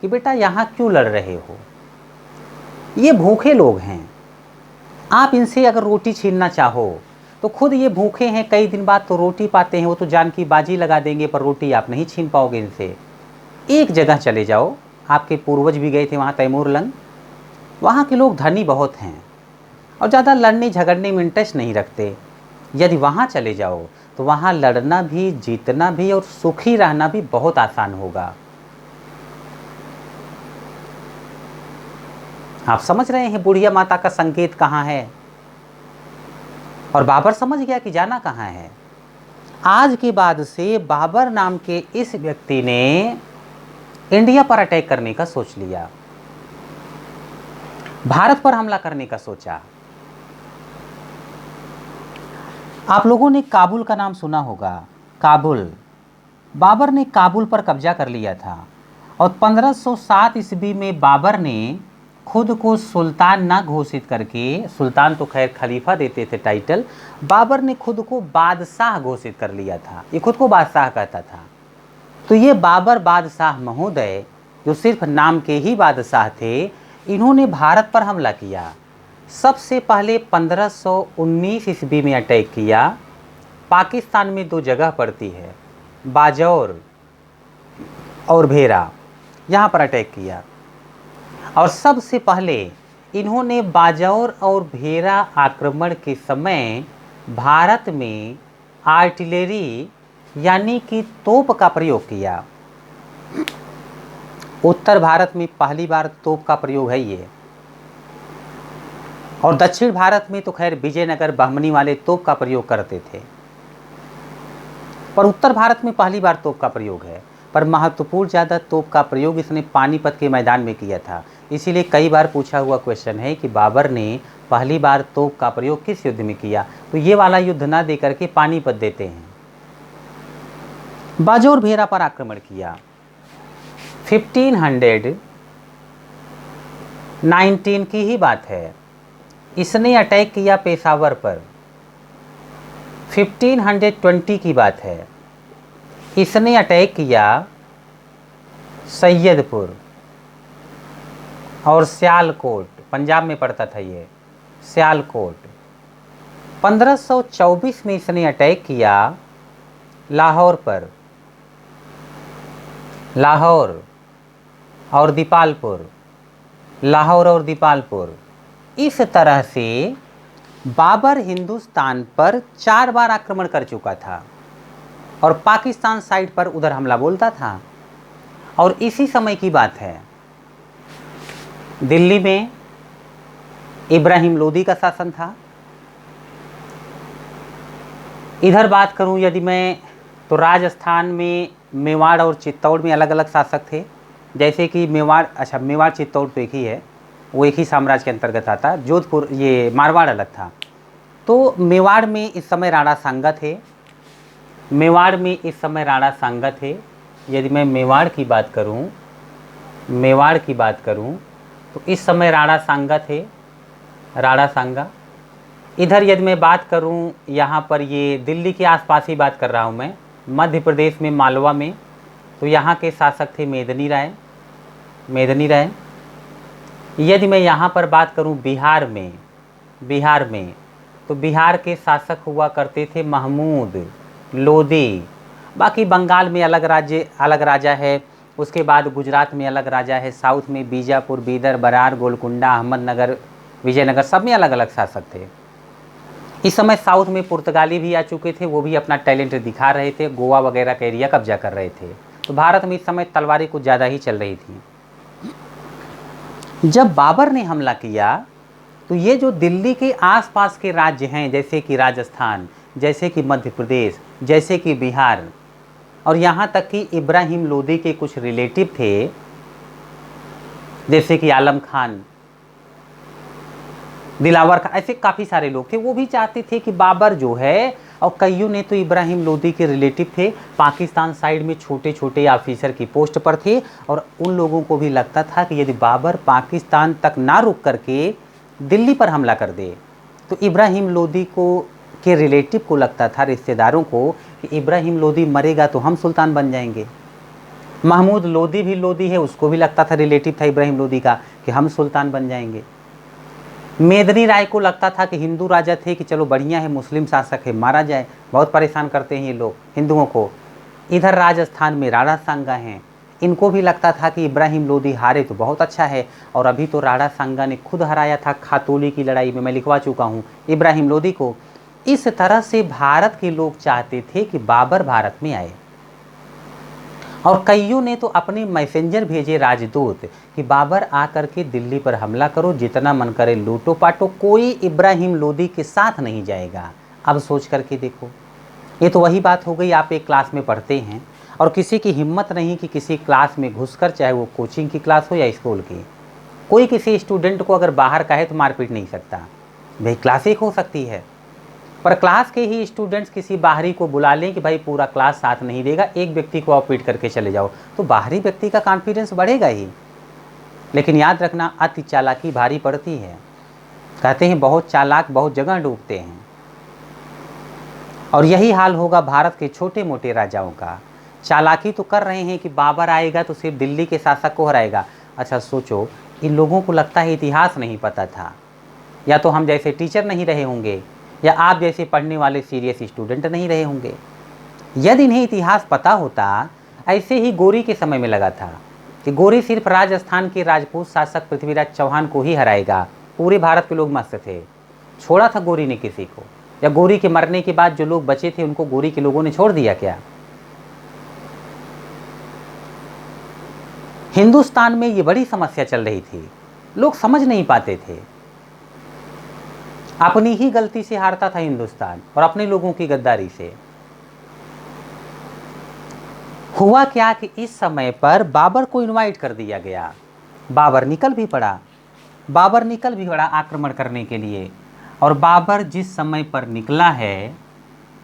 Speaker 1: कि बेटा यहाँ क्यों लड़ रहे हो, ये भूखे लोग हैं, आप इनसे अगर रोटी छीनना चाहो तो खुद ये भूखे हैं, कई दिन बाद तो रोटी पाते हैं, वो तो जान की बाजी लगा देंगे, पर रोटी आप नहीं छीन पाओगे इनसे। एक जगह चले जाओ, आपके पूर्वज भी गए थे वहाँ तैमूरलंग, वहाँ के लोग धनी बहुत हैं और ज़्यादा लड़ने झगड़ने में इंटरेस्ट नहीं रखते। यदि वहाँ चले जाओ तो वहाँ लड़ना भी, जीतना भी और सुखी रहना भी बहुत आसान होगा। आप समझ रहे हैं बुढ़िया माता का संकेत कहाँ है? और बाबर समझ गया कि जाना कहाँ है। आज के बाद से बाबर नाम के इस व्यक्ति ने इंडिया पर अटैक करने का सोच लिया, भारत पर हमला करने का सोचा। आप लोगों ने काबुल का नाम सुना होगा, काबुल। बाबर ने काबुल पर कब्जा कर लिया था और 1507 ईस्वी में बाबर ने खुद को सुल्तान ना घोषित करके, सुल्तान तो खैर खलीफा देते थे टाइटल, बाबर ने खुद को बादशाह घोषित कर लिया था। ये खुद को बादशाह कहता था। तो ये बाबर बादशाह महोदय, जो सिर्फ नाम के ही बादशाह थे, इन्होंने भारत पर हमला किया। सबसे पहले 1519 ईस्वी में अटैक किया। पाकिस्तान में 2 जगह पड़ती है, बाजौर और भेरा, यहाँ पर अटैक किया। और सबसे पहले इन्होंने बाजौर और भेरा आक्रमण के समय भारत में आर्टिलरी यानी कि तोप का प्रयोग किया। उत्तर भारत में पहली बार तोप का प्रयोग है ये, और दक्षिण भारत में तो खैर विजयनगर बहमनी वाले तोप का प्रयोग करते थे, पर उत्तर भारत में पहली बार तोप का प्रयोग है। पर महत्वपूर्ण ज़्यादा तोप का प्रयोग इसने पानीपत के मैदान में किया था। इसीलिए कई बार पूछा हुआ क्वेश्चन है कि बाबर ने पहली बार तोप का प्रयोग किस युद्ध में किया, तो ये वाला युद्ध ना दे करके पानीपत देते हैं। बाजौर भेरा पर आक्रमण किया। 1519 की ही बात है, इसने अटैक किया पेशावर पर। 1520 की बात है, इसने अटैक किया सैयदपुर और सियालकोट, पंजाब में पड़ता था ये सियालकोट। 1524 में इसने अटैक किया लाहौर पर, लाहौर और दीपालपुर, लाहौर और दीपालपुर। इस तरह से बाबर हिंदुस्तान पर 4 बार आक्रमण कर चुका था और पाकिस्तान साइड पर उधर हमला बोलता था। और इसी समय की बात है, दिल्ली में इब्राहिम लोदी का शासन था। इधर बात करूं यदि मैं, तो राजस्थान में मेवाड़ और चित्तौड़ में अलग अलग शासक थे। जैसे कि मेवाड़, अच्छा मेवाड़ चित्तौड़ तो एक ही है, वो एक ही साम्राज्य के अंतर्गत आता। जोधपुर, ये मारवाड़ अलग था। तो मेवाड़ में इस समय राणा सांगा थे, मेवाड़ में इस समय राणा सांगा थे। यदि मैं मेवाड़ की बात करूं, मेवाड़ की बात करूं तो इस समय राणा सांगा थे। राणा सांगा। इधर यदि मैं बात करूं, यहाँ पर ये दिल्ली के आसपास ही बात कर रहा हूँ मैं, मध्य प्रदेश में मालवा में, तो यहाँ के शासक थे मेदिनी राय। मेदिनी राय। यदि मैं यहाँ पर बात करूं बिहार में तो बिहार के शासक हुआ करते थे महमूद लोदी। बाकी बंगाल में अलग राजा है, उसके बाद गुजरात में अलग राजा है, साउथ में बीजापुर, बीदर, बरार, गोलकुंडा, अहमदनगर, विजयनगर, सब में अलग अलग शासक थे। इस समय साउथ में पुर्तगाली भी आ चुके थे, वो भी अपना टैलेंट दिखा रहे थे, गोवा वगैरह का एरिया कब्जा कर रहे थे। तो भारत में इस समय तलवारी कुछ ज़्यादा ही चल रही थी। जब बाबर ने हमला किया तो ये जो दिल्ली के आसपास के राज्य हैं, जैसे कि राजस्थान, जैसे कि मध्य प्रदेश, जैसे कि बिहार, और यहाँ तक कि इब्राहिम लोदी के कुछ रिलेटिव थे, जैसे कि आलम खान, दिलावर खान, ऐसे काफ़ी सारे लोग थे, वो भी चाहते थे कि बाबर जो है, और कईयों ने तो इब्राहिम लोदी के रिलेटिव थे, पाकिस्तान साइड में छोटे छोटे ऑफिसर की पोस्ट पर थे, और उन लोगों को भी लगता था कि यदि बाबर पाकिस्तान तक ना रुक करके दिल्ली पर हमला कर दे तो इब्राहिम लोदी को के रिलेटिव को लगता था, रिश्तेदारों को, कि इब्राहिम लोदी मरेगा तो हम सुल्तान बन जाएंगे। महमूद लोदी भी लोदी है, उसको भी लगता था, रिलेटिव था इब्राहिम लोदी का, कि हम सुल्तान बन जाएंगे। मेदिनी राय को लगता था कि हिंदू राजा थे कि चलो बढ़िया है, मुस्लिम शासक है, मारा जाए, बहुत परेशान करते हैं ये लोग हिंदुओं को। इधर राजस्थान में राणा सांगा हैं, इनको भी लगता था कि इब्राहिम लोदी हारे तो बहुत अच्छा है, और अभी तो राणा सांगा ने खुद हराया था खातोली की लड़ाई में, मैं लिखवा चुका हूँ इब्राहिम लोदी को। इस तरह से भारत के लोग चाहते थे कि बाबर भारत में आए, और कईयों ने तो अपने मैसेंजर भेजे राजदूत कि बाबर आकर के दिल्ली पर हमला करो, जितना मन करे लूटो पाटो, कोई इब्राहिम लोदी के साथ नहीं जाएगा। अब सोच करके देखो, ये तो वही बात हो गई, आप एक क्लास में पढ़ते हैं और किसी की हिम्मत नहीं कि किसी क्लास में घुसकर, चाहे वो कोचिंग की क्लास हो या स्कूल की, कोई किसी स्टूडेंट को अगर बाहर कहे तो मारपीट नहीं सकता, भाई क्लास एक हो सकती है, पर क्लास के ही स्टूडेंट्स किसी बाहरी को बुला लें कि भाई पूरा क्लास साथ नहीं देगा, एक व्यक्ति को आप पीट करके चले जाओ, तो बाहरी व्यक्ति का कॉन्फिडेंस बढ़ेगा ही। लेकिन याद रखना, अति चालाकी भारी पड़ती है। कहते हैं बहुत चालाक बहुत जगह डूबते हैं, और यही हाल होगा भारत के छोटे मोटे राजाओं का। चालाकी तो कर रहे हैं कि बाबर आएगा तो सिर्फ दिल्ली के शासक को हराएगा। अच्छा सोचो, इन लोगों को लगता है इतिहास नहीं पता था, या तो हम जैसे टीचर नहीं रहे होंगे, या आप जैसे पढ़ने वाले सीरियस स्टूडेंट नहीं रहे होंगे। यदि इन्हें इतिहास पता होता, ऐसे ही गोरी के समय में लगा था कि गोरी सिर्फ राजस्थान के राजपूत शासक पृथ्वीराज चौहान को ही हराएगा, पूरे भारत के लोग मस्त थे, छोड़ा था गोरी ने किसी को? या गोरी के मरने के बाद जो लोग बचे थे उनको गोरी के लोगों ने छोड़ दिया क्या? हिंदुस्तान में ये बड़ी समस्या चल रही थी, लोग समझ नहीं पाते थे, अपनी ही गलती से हारता था हिंदुस्तान, और अपने लोगों की गद्दारी से। हुआ क्या कि इस समय पर बाबर को इनवाइट कर दिया गया, बाबर निकल भी पड़ा आक्रमण करने के लिए। और बाबर जिस समय पर निकला है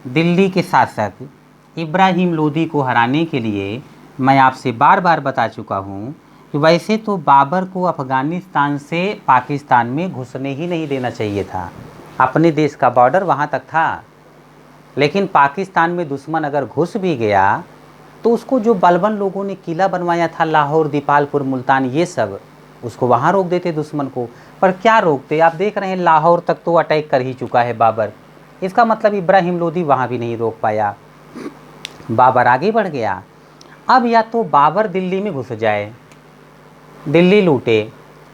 Speaker 1: दिल्ली के शासक इब्राहिम लोदी को हराने के लिए, मैं आपसे बार बार बता चुका हूँ कि वैसे तो बाबर को अफ़गानिस्तान से पाकिस्तान में घुसने ही नहीं देना चाहिए था, अपने देश का बॉर्डर वहाँ तक था। लेकिन पाकिस्तान में दुश्मन अगर घुस भी गया तो उसको जो बलबन लोगों ने किला बनवाया था, लाहौर, दीपालपुर, मुल्तान, ये सब, उसको वहाँ रोक देते दुश्मन को। पर क्या रोकते, आप देख रहे हैं लाहौर तक तो अटैक कर ही चुका है बाबर। इसका मतलब इब्राहिम लोदी वहाँ भी नहीं रोक पाया, बाबर आगे बढ़ गया। अब या तो बाबर दिल्ली में घुस जाए, दिल्ली लूटे,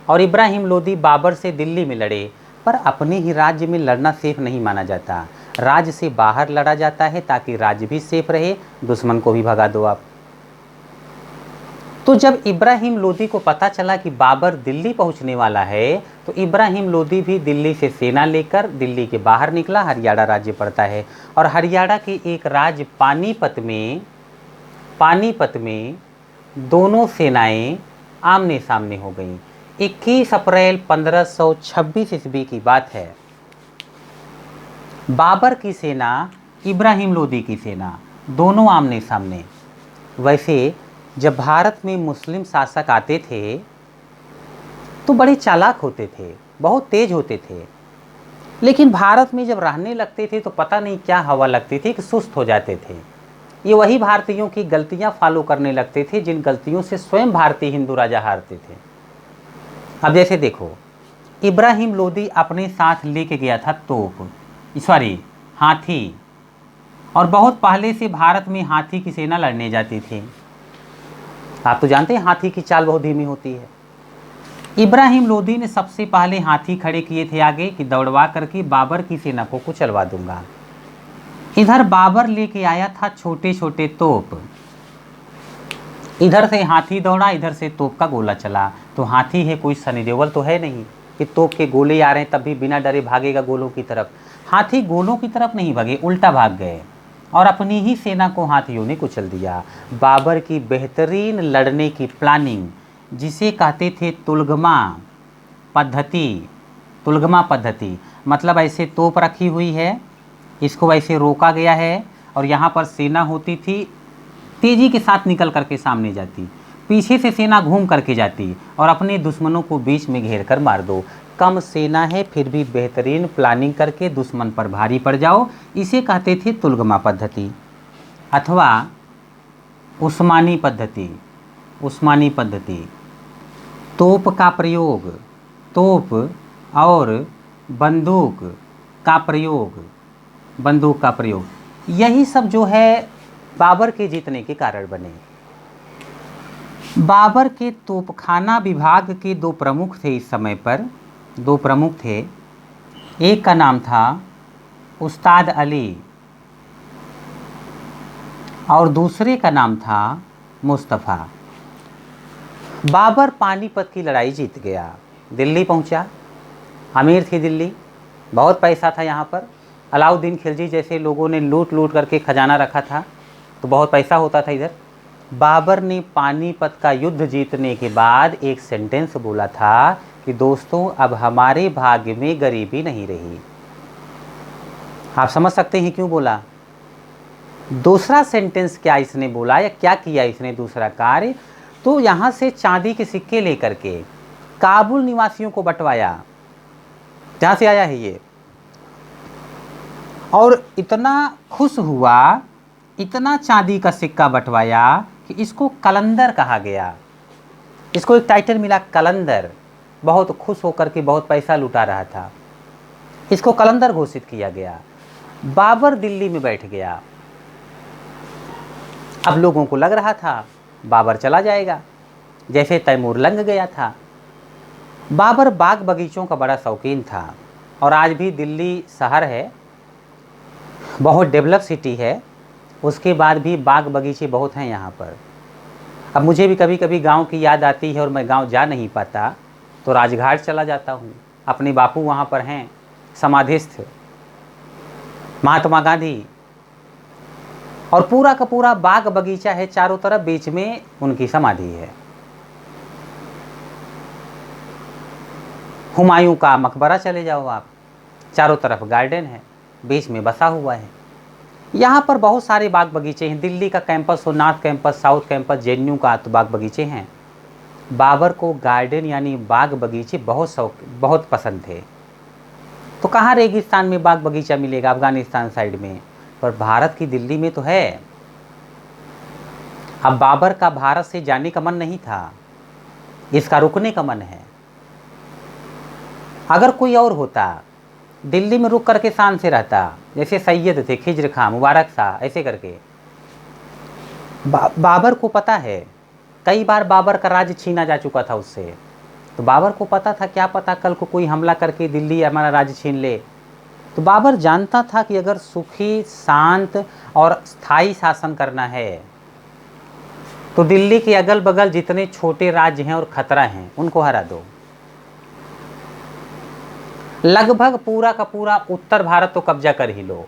Speaker 1: और इब्राहिम लोदी बाबर से दिल्ली में लड़े, पर अपने ही राज्य में लड़ना सेफ नहीं माना जाता, राज्य से बाहर लड़ा जाता है ताकि राज्य भी सेफ रहे, दुश्मन को भी भगा दो आप। तो जब इब्राहिम लोदी को पता चला कि बाबर दिल्ली पहुंचने वाला है, तो इब्राहिम लोदी भी दिल्ली से सेना लेकर दिल्ली के बाहर निकला। हरियाणा राज्य पड़ता है, और हरियाणा के एक राज्य पानीपत में दोनों सेनाएं आमने सामने हो गईं। 21 अप्रैल 1526 ईस्वी की बात है। बाबर की सेना, इब्राहिम लोदी की सेना, दोनों आमने सामने। वैसे जब भारत में मुस्लिम शासक आते थे तो बड़े चालाक होते थे, बहुत तेज होते थे, लेकिन भारत में जब रहने लगते थे तो पता नहीं क्या हवा लगती थी कि सुस्त हो जाते थे। ये वही भारतीयों की गलतियां फॉलो करने लगते थे जिन गलतियों से स्वयं भारतीय हिंदू राजा हारते थे। अब जैसे देखो, इब्राहिम लोदी अपने साथ लेके गया था हाथी, और बहुत पहले से भारत में हाथी की सेना लड़ने जाती थी। आप तो जानते हैं हाथी की चाल बहुत धीमी होती है। इब्राहिम लोदी ने सबसे पहले हाथी खड़े किए थे आगे कि दौड़वा करके बाबर की सेना को कुचलवा दूंगा। इधर बाबर लेके आया था छोटे छोटे तोप। इधर से हाथी दौड़ा, इधर से तोप का गोला चला। तो हाथी है, कोई सनी देओल तो है नहीं कि तोप के गोले आ रहे हैं तब भी बिना डरे भागेगा गोलों की तरफ। हाथी गोलों की तरफ नहीं भागे, उल्टा भाग गए और अपनी ही सेना को हाथियों ने कुचल दिया। बाबर की बेहतरीन लड़ने की प्लानिंग, जिसे कहते थे तुलगमा पद्धति, मतलब ऐसे तोप रखी हुई है, इसको ऐसे रोका गया है और यहाँ पर सेना होती थी, तेजी के साथ निकल करके सामने जाती, पीछे से सेना घूम करके जाती और अपने दुश्मनों को बीच में घेर कर मार दो। कम सेना है फिर भी बेहतरीन प्लानिंग करके दुश्मन पर भारी पड़ जाओ, इसे कहते थे तुलगमा पद्धति अथवा उस्मानी पद्धति। तोप का प्रयोग, तोप और बंदूक का प्रयोग, यही सब जो है बाबर के जीतने के कारण बने। बाबर के तोपखाना विभाग के दो प्रमुख थे इस समय पर, एक का नाम था उस्ताद अली और दूसरे का नाम था मुस्तफ़ा। बाबर पानीपत की लड़ाई जीत गया, दिल्ली पहुंचा। अमीर थी दिल्ली, बहुत पैसा था यहाँ पर। अलाउद्दीन खिलजी जैसे लोगों ने लूट करके खजाना रखा था, तो बहुत पैसा होता था इधर। बाबर ने पानीपत का युद्ध जीतने के बाद एक सेंटेंस बोला था कि दोस्तों अब हमारे भाग्य में गरीबी नहीं रही। आप समझ सकते हैं क्यों बोला। दूसरा सेंटेंस क्या इसने बोला या क्या किया इसने दूसरा कार्य, तो यहाँ से चांदी के सिक्के लेकर के काबुल निवासियों को बंटवाया, जहाँ से आया है ये, और इतना खुश हुआ, इतना चांदी का सिक्का बंटवाया कि इसको कलंदर कहा गया। इसको एक टाइटल मिला कलंदर। बहुत खुश होकर के बहुत पैसा लुटा रहा था, इसको कलंदर घोषित किया गया। बाबर दिल्ली में बैठ गया। अब लोगों को लग रहा था बाबर चला जाएगा, जैसे तैमूर लंघ गया था। बाबर बाग बगीचों का बड़ा शौकीन था और आज भी दिल्ली शहर है, बहुत डेवलप सिटी है, उसके बाद भी बाग बगीचे बहुत हैं यहाँ पर। अब मुझे भी कभी कभी गांव की याद आती है और मैं गांव जा नहीं पाता तो राजघाट चला जाता हूँ। अपने बापू वहाँ पर हैं समाधिस्थ, महात्मा गांधी, और पूरा का पूरा बाग बगीचा है चारों तरफ, बीच में उनकी समाधि है। हुमायूं का मकबरा चले जाओ आप, चारों तरफ गार्डन है, बीच में बसा हुआ है। यहाँ पर बहुत सारे बाग बगीचे हैं। दिल्ली का कैंपस हो, north campus, south campus, JNU का, तो बाग बगीचे हैं। बाबर को गार्डन यानी बाग बगीचे बहुत पसंद थे। तो कहाँ रेगिस्तान में बाग बगीचा मिलेगा, अफगानिस्तान साइड में, पर भारत की दिल्ली में तो है। अब बाबर का भारत से जाने का मन नहीं था, इसका रुकने का मन है। अगर कोई और होता दिल्ली में रुक करके शान से रहता, जैसे सैयद थे, खिज्र खां, मुबारक शाह, ऐसे करके। बाबर को पता है कई बार बाबर का राज छीना जा चुका था उससे, तो बाबर को पता था क्या पता कल को कोई हमला करके दिल्ली हमारा राज छीन ले। तो बाबर जानता था कि अगर सुखी, शांत और स्थायी शासन करना है तो दिल्ली के अगल बगल जितने छोटे राज्य हैं और खतरा हैं उनको हरा दो। लगभग पूरा का पूरा उत्तर भारत तो कब्जा कर ही लो,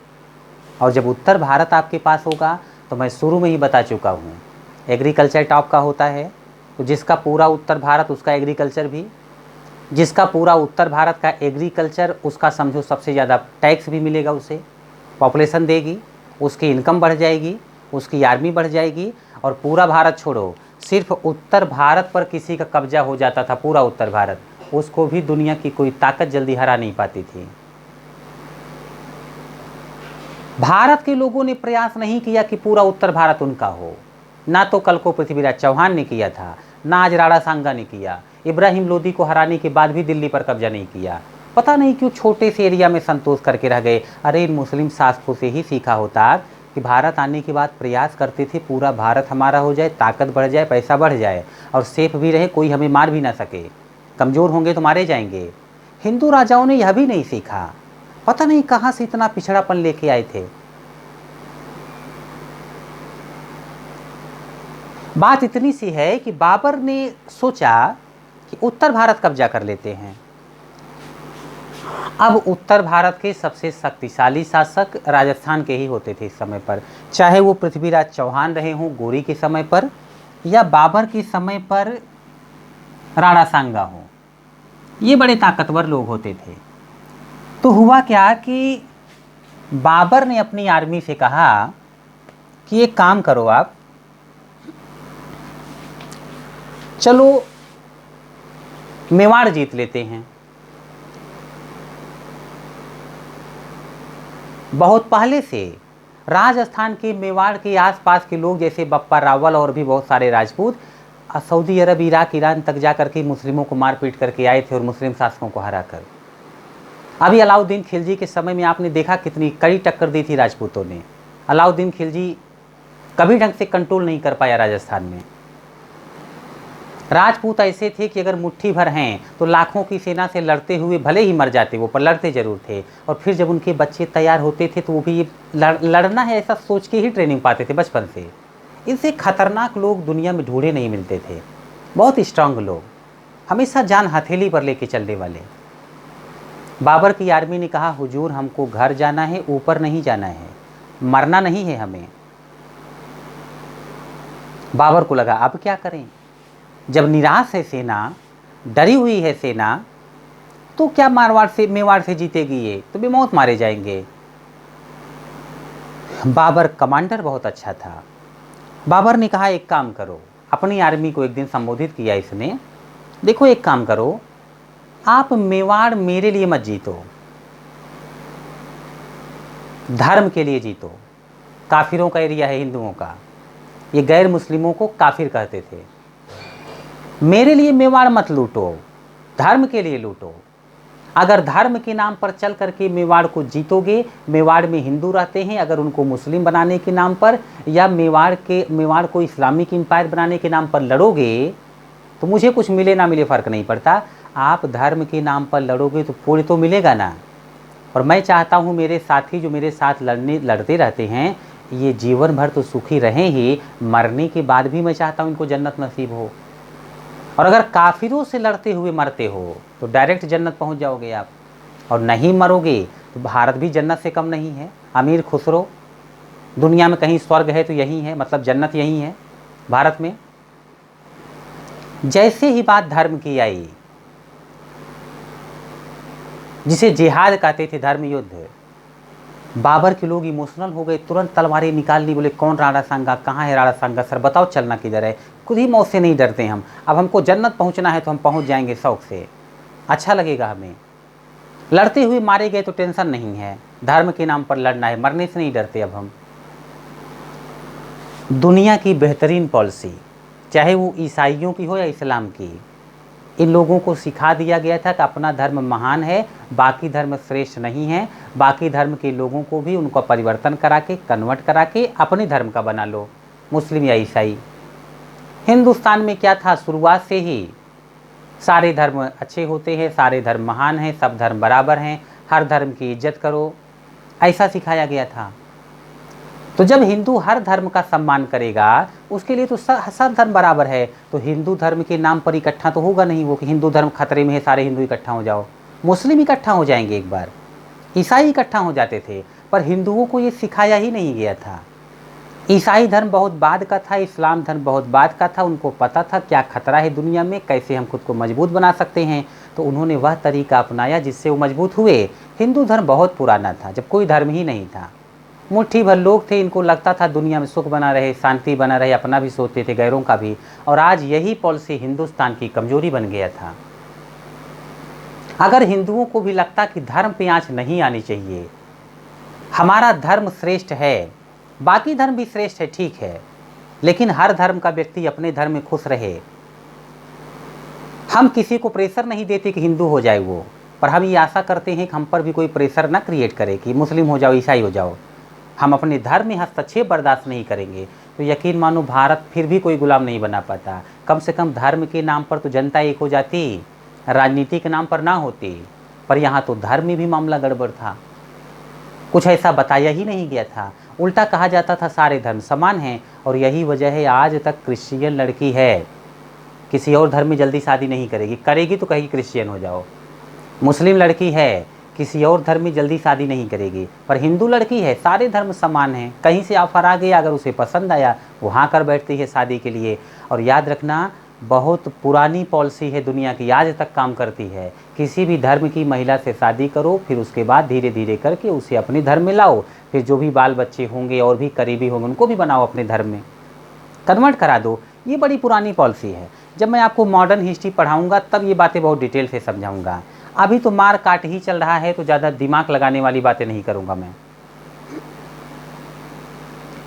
Speaker 1: और जब उत्तर भारत आपके पास होगा तो मैं शुरू में ही बता चुका हूँ एग्रीकल्चर टॉप का होता है, तो जिसका पूरा उत्तर भारत उसका एग्रीकल्चर भी, जिसका पूरा उत्तर भारत का एग्रीकल्चर उसका समझो सबसे ज़्यादा टैक्स भी मिलेगा उसे, पॉपुलेशन देगी, उसकी इनकम बढ़ जाएगी, उसकी आर्मी बढ़ जाएगी, और पूरा भारत छोड़ो सिर्फ उत्तर भारत पर किसी का कब्जा हो जाता था, पूरा उत्तर भारत, उसको भी दुनिया की कोई ताकत जल्दी हरा नहीं पाती थी। भारत के लोगों ने प्रयास नहीं किया कि पूरा उत्तर भारत उनका हो। ना तो कल को पृथ्वीराज चौहान ने किया था, ना आज राणा सांगा ने किया। इब्राहिम लोदी को हराने के बाद भी दिल्ली पर कब्जा नहीं किया। पता नहीं क्यों छोटे से एरिया में संतोष करके रह गए। अरे इन मुस्लिम शासकों से ही सीखा होता कि भारत आने के बाद प्रयास करते थे पूरा भारत हमारा हो जाए, ताकत बढ़ जाए, पैसा बढ़ जाए और सेफ भी रहे, कोई हमें मार भी ना सके। कमज़ोर होंगे तो मारे जाएंगे। हिंदू राजाओं ने यह भी नहीं सीखा। पता नहीं कहाँ से इतना पिछड़ापन लेके आए थे। बात इतनी सी है कि बाबर ने सोचा कि उत्तर भारत कब्जा कर लेते हैं। अब उत्तर भारत के सबसे शक्तिशाली शासक राजस्थान के ही होते थे इस समय पर, चाहे वो पृथ्वीराज चौहान रहे हों गोरी के समय पर या बाबर के समय पर राणा सांगा हो। ये बड़े ताकतवर लोग होते थे। तो हुआ क्या कि बाबर ने अपनी आर्मी से कहा कि एक काम करो, आप चलो मेवाड़ जीत लेते हैं। बहुत पहले से राजस्थान के मेवाड़ के आसपास के लोग जैसे बप्पा रावल और भी बहुत सारे राजपूत सऊदी अरब, इराक, ईरान तक जा करके मुस्लिमों को मार पीट करके आए थे और मुस्लिम शासकों को हराकर। अभी अलाउद्दीन खिलजी के समय में आपने देखा कितनी कड़ी टक्कर दी थी राजपूतों ने। अलाउद्दीन खिलजी कभी ढंग से कंट्रोल नहीं कर पाया राजस्थान में। राजपूत ऐसे थे कि अगर मुट्ठी भर हैं तो लाखों की सेना से लड़ते हुए भले ही मर जाते वो, पर लड़ते जरूर थे। और फिर जब उनके बच्चे तैयार होते थे तो वो भी लड़ना है ऐसा सोच के ही ट्रेनिंग पाते थे बचपन से। इनसे खतरनाक लोग दुनिया में ढूंढे नहीं मिलते थे। बहुत स्ट्रांग लोग, हमेशा जान हथेली पर लेके चलने वाले। बाबर की आर्मी ने कहा, हुजूर हमको घर जाना है, ऊपर नहीं जाना है, मरना नहीं है हमें। बाबर को लगा अब क्या करें, जब निराश है सेना, डरी हुई है सेना, तो क्या मेवाड़ से जीतेगी ये, तो बेमौत मारे जाएंगे। बाबर कमांडर बहुत अच्छा था। बाबर ने कहा एक काम करो, अपनी आर्मी को एक दिन संबोधित किया इसने, देखो एक काम करो, आप मेवाड़ मेरे लिए मत जीतो, धर्म के लिए जीतो। काफिरों का एरिया है हिंदुओं का, ये गैर मुस्लिमों को काफिर कहते थे। मेरे लिए मेवाड़ मत लूटो, धर्म के लिए लूटो। अगर धर्म के नाम पर चल करके मेवाड़ को जीतोगे, मेवाड़ में हिंदू रहते हैं, अगर उनको मुस्लिम बनाने के नाम पर या मेवाड़ को इस्लामिक एम्पायर बनाने के नाम पर लड़ोगे तो मुझे कुछ मिले ना मिले फ़र्क नहीं पड़ता। आप धर्म के नाम पर लड़ोगे तो पुण्य तो मिलेगा ना। और मैं चाहता हूँ मेरे साथी जो मेरे साथ लड़ते रहते हैं ये जीवन भर तो सुखी रहें ही, मरने के बाद भी मैं चाहता हूँ इनको जन्नत नसीब हो। और अगर काफिरों से लड़ते हुए मरते हो तो डायरेक्ट जन्नत पहुंच जाओगे आप, और नहीं मरोगे तो भारत भी जन्नत से कम नहीं है। अमीर खुसरो, दुनिया में कहीं स्वर्ग है तो यही है, मतलब जन्नत यही है भारत में। जैसे ही बात धर्म की आई, जिसे जिहाद कहते थे, धर्म युद्ध, बाबर के लोग इमोशनल हो गए, तुरंत तलवारें निकाल ली, बोले कौन राणा सांगा, कहाँ है राणा सांगा, सर बताओ चलना किधर है। खुद ही मौत से नहीं डरते हम, अब हमको जन्नत पहुंचना है तो हम पहुंच जाएंगे शौक से, अच्छा लगेगा हमें। लड़ते हुए मारे गए तो टेंशन नहीं है, धर्म के नाम पर लड़ना है, मरने से नहीं डरते अब हम। दुनिया की बेहतरीन पॉलिसी, चाहे वो ईसाइयों की हो या इस्लाम की, इन लोगों को सिखा दिया गया था कि अपना धर्म महान है, बाकी धर्म श्रेष्ठ नहीं है। बाकी धर्म के लोगों को भी उनका परिवर्तन करा के, कन्वर्ट करा के अपने धर्म का बना लो, मुस्लिम या ईसाई। हिंदुस्तान में क्या था, शुरुआत से ही सारे धर्म अच्छे होते हैं, सारे धर्म महान हैं, सब धर्म बराबर हैं, हर धर्म की इज्जत करो, ऐसा सिखाया गया था। तो जब हिंदू हर धर्म का सम्मान करेगा, उसके लिए तो सब धर्म बराबर है, तो हिंदू धर्म के नाम पर इकट्ठा तो होगा नहीं वो कि हिंदू धर्म खतरे में है, सारे हिंदू इकट्ठा हो जाओ। मुस्लिम इकट्ठा हो जाएंगे, एक बार ईसाई इकट्ठा हो जाते थे, पर हिंदुओं को ये सिखाया ही नहीं गया था। ईसाई धर्म बहुत बाद का था, इस्लाम धर्म बहुत बाद का था। उनको पता था क्या खतरा है दुनिया में, कैसे हम खुद को मजबूत बना सकते हैं, तो उन्होंने वह तरीका अपनाया जिससे वो मजबूत हुए। हिंदू धर्म बहुत पुराना था, जब कोई धर्म ही नहीं था, मुट्ठी भर लोग थे, इनको लगता था दुनिया में सुख बना रहे, शांति बना रहे, अपना भी सोचते थे, गैरों का भी। और आज यही पॉलिसी हिंदुस्तान की कमजोरी बन गया था। अगर हिंदुओं को भी लगता कि धर्म पे आंच नहीं आनी चाहिए, हमारा धर्म श्रेष्ठ है, बाकी धर्म भी श्रेष्ठ है, ठीक है, लेकिन हर धर्म का व्यक्ति अपने धर्म में खुश रहे। हम किसी को प्रेशर नहीं देते कि हिंदू हो जाए वो, पर हम ये आशा करते हैं कि हम पर भी कोई प्रेशर ना क्रिएट करे कि मुस्लिम हो जाओ, ईसाई हो जाओ। हम अपने धर्म में हस्तक्षेप बर्दाश्त नहीं करेंगे तो यकीन मानो भारत फिर भी कोई गुलाम नहीं बना पाता। कम से कम धर्म के नाम पर तो जनता एक हो जाती, राजनीति के नाम पर ना होती। पर यहाँ तो धर्म में भी मामला गड़बड़ था, कुछ ऐसा बताया ही नहीं गया था। उल्टा कहा जाता था सारे धर्म समान हैं, और यही वजह है आज तक क्रिश्चियन लड़की है किसी और धर्म में जल्दी शादी नहीं करेगी, करेगी तो कहेगी क्रिश्चियन हो जाओ। मुस्लिम लड़की है किसी और धर्म में जल्दी शादी नहीं करेगी, पर हिंदू लड़की है सारे धर्म समान हैं, कहीं से ऑफर आ गया, अगर उसे पसंद आया वहाँ कर बैठती है शादी के लिए। और याद रखना, बहुत पुरानी पॉलिसी है दुनिया की, आज तक काम करती है। किसी भी धर्म की महिला से शादी करो, फिर उसके बाद धीरे धीरे करके उसे अपने धर्म में लाओ, फिर जो भी बाल बच्चे होंगे और भी करीबी होंगे उनको भी बनाओ अपने धर्म में, कन्वर्ट करा दो। ये बड़ी पुरानी पॉलिसी है। जब मैं आपको मॉडर्न हिस्ट्री पढ़ाऊँगा तब ये बातें बहुत डिटेल से समझाऊँगा। अभी तो मार काट ही चल रहा है तो ज़्यादा दिमाग लगाने वाली बातें नहीं करूँगा मैं।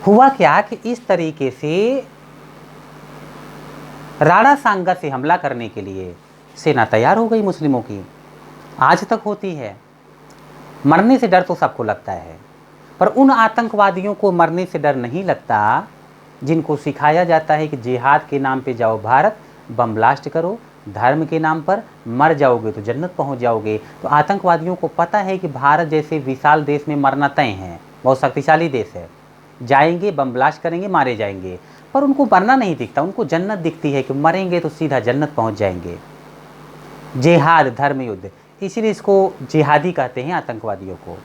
Speaker 1: हुआ क्या कि इस तरीके से राणा सांगा से हमला करने के लिए सेना तैयार हो गई मुस्लिमों की, आज तक होती है। मरने से डर तो सबको लगता है, पर उन आतंकवादियों को मरने से डर नहीं लगता जिनको सिखाया जाता है कि जिहाद के नाम पे जाओ भारत, बम ब्लास्ट करो, धर्म के नाम पर मर जाओगे तो जन्नत पहुंच जाओगे। तो आतंकवादियों को पता है कि भारत जैसे विशाल देश में मरना तय है, बहुत शक्तिशाली देश है, जाएंगे बम ब्लास्ट करेंगे मारे जाएंगे, पर उनको मरना नहीं दिखता, उनको जन्नत दिखती है कि मरेंगे तो सीधा जन्नत पहुंच जाएंगे। जिहाद, धर्म युद्ध, इसीलिए इसको जिहादी कहते हैं आतंकवादियों को।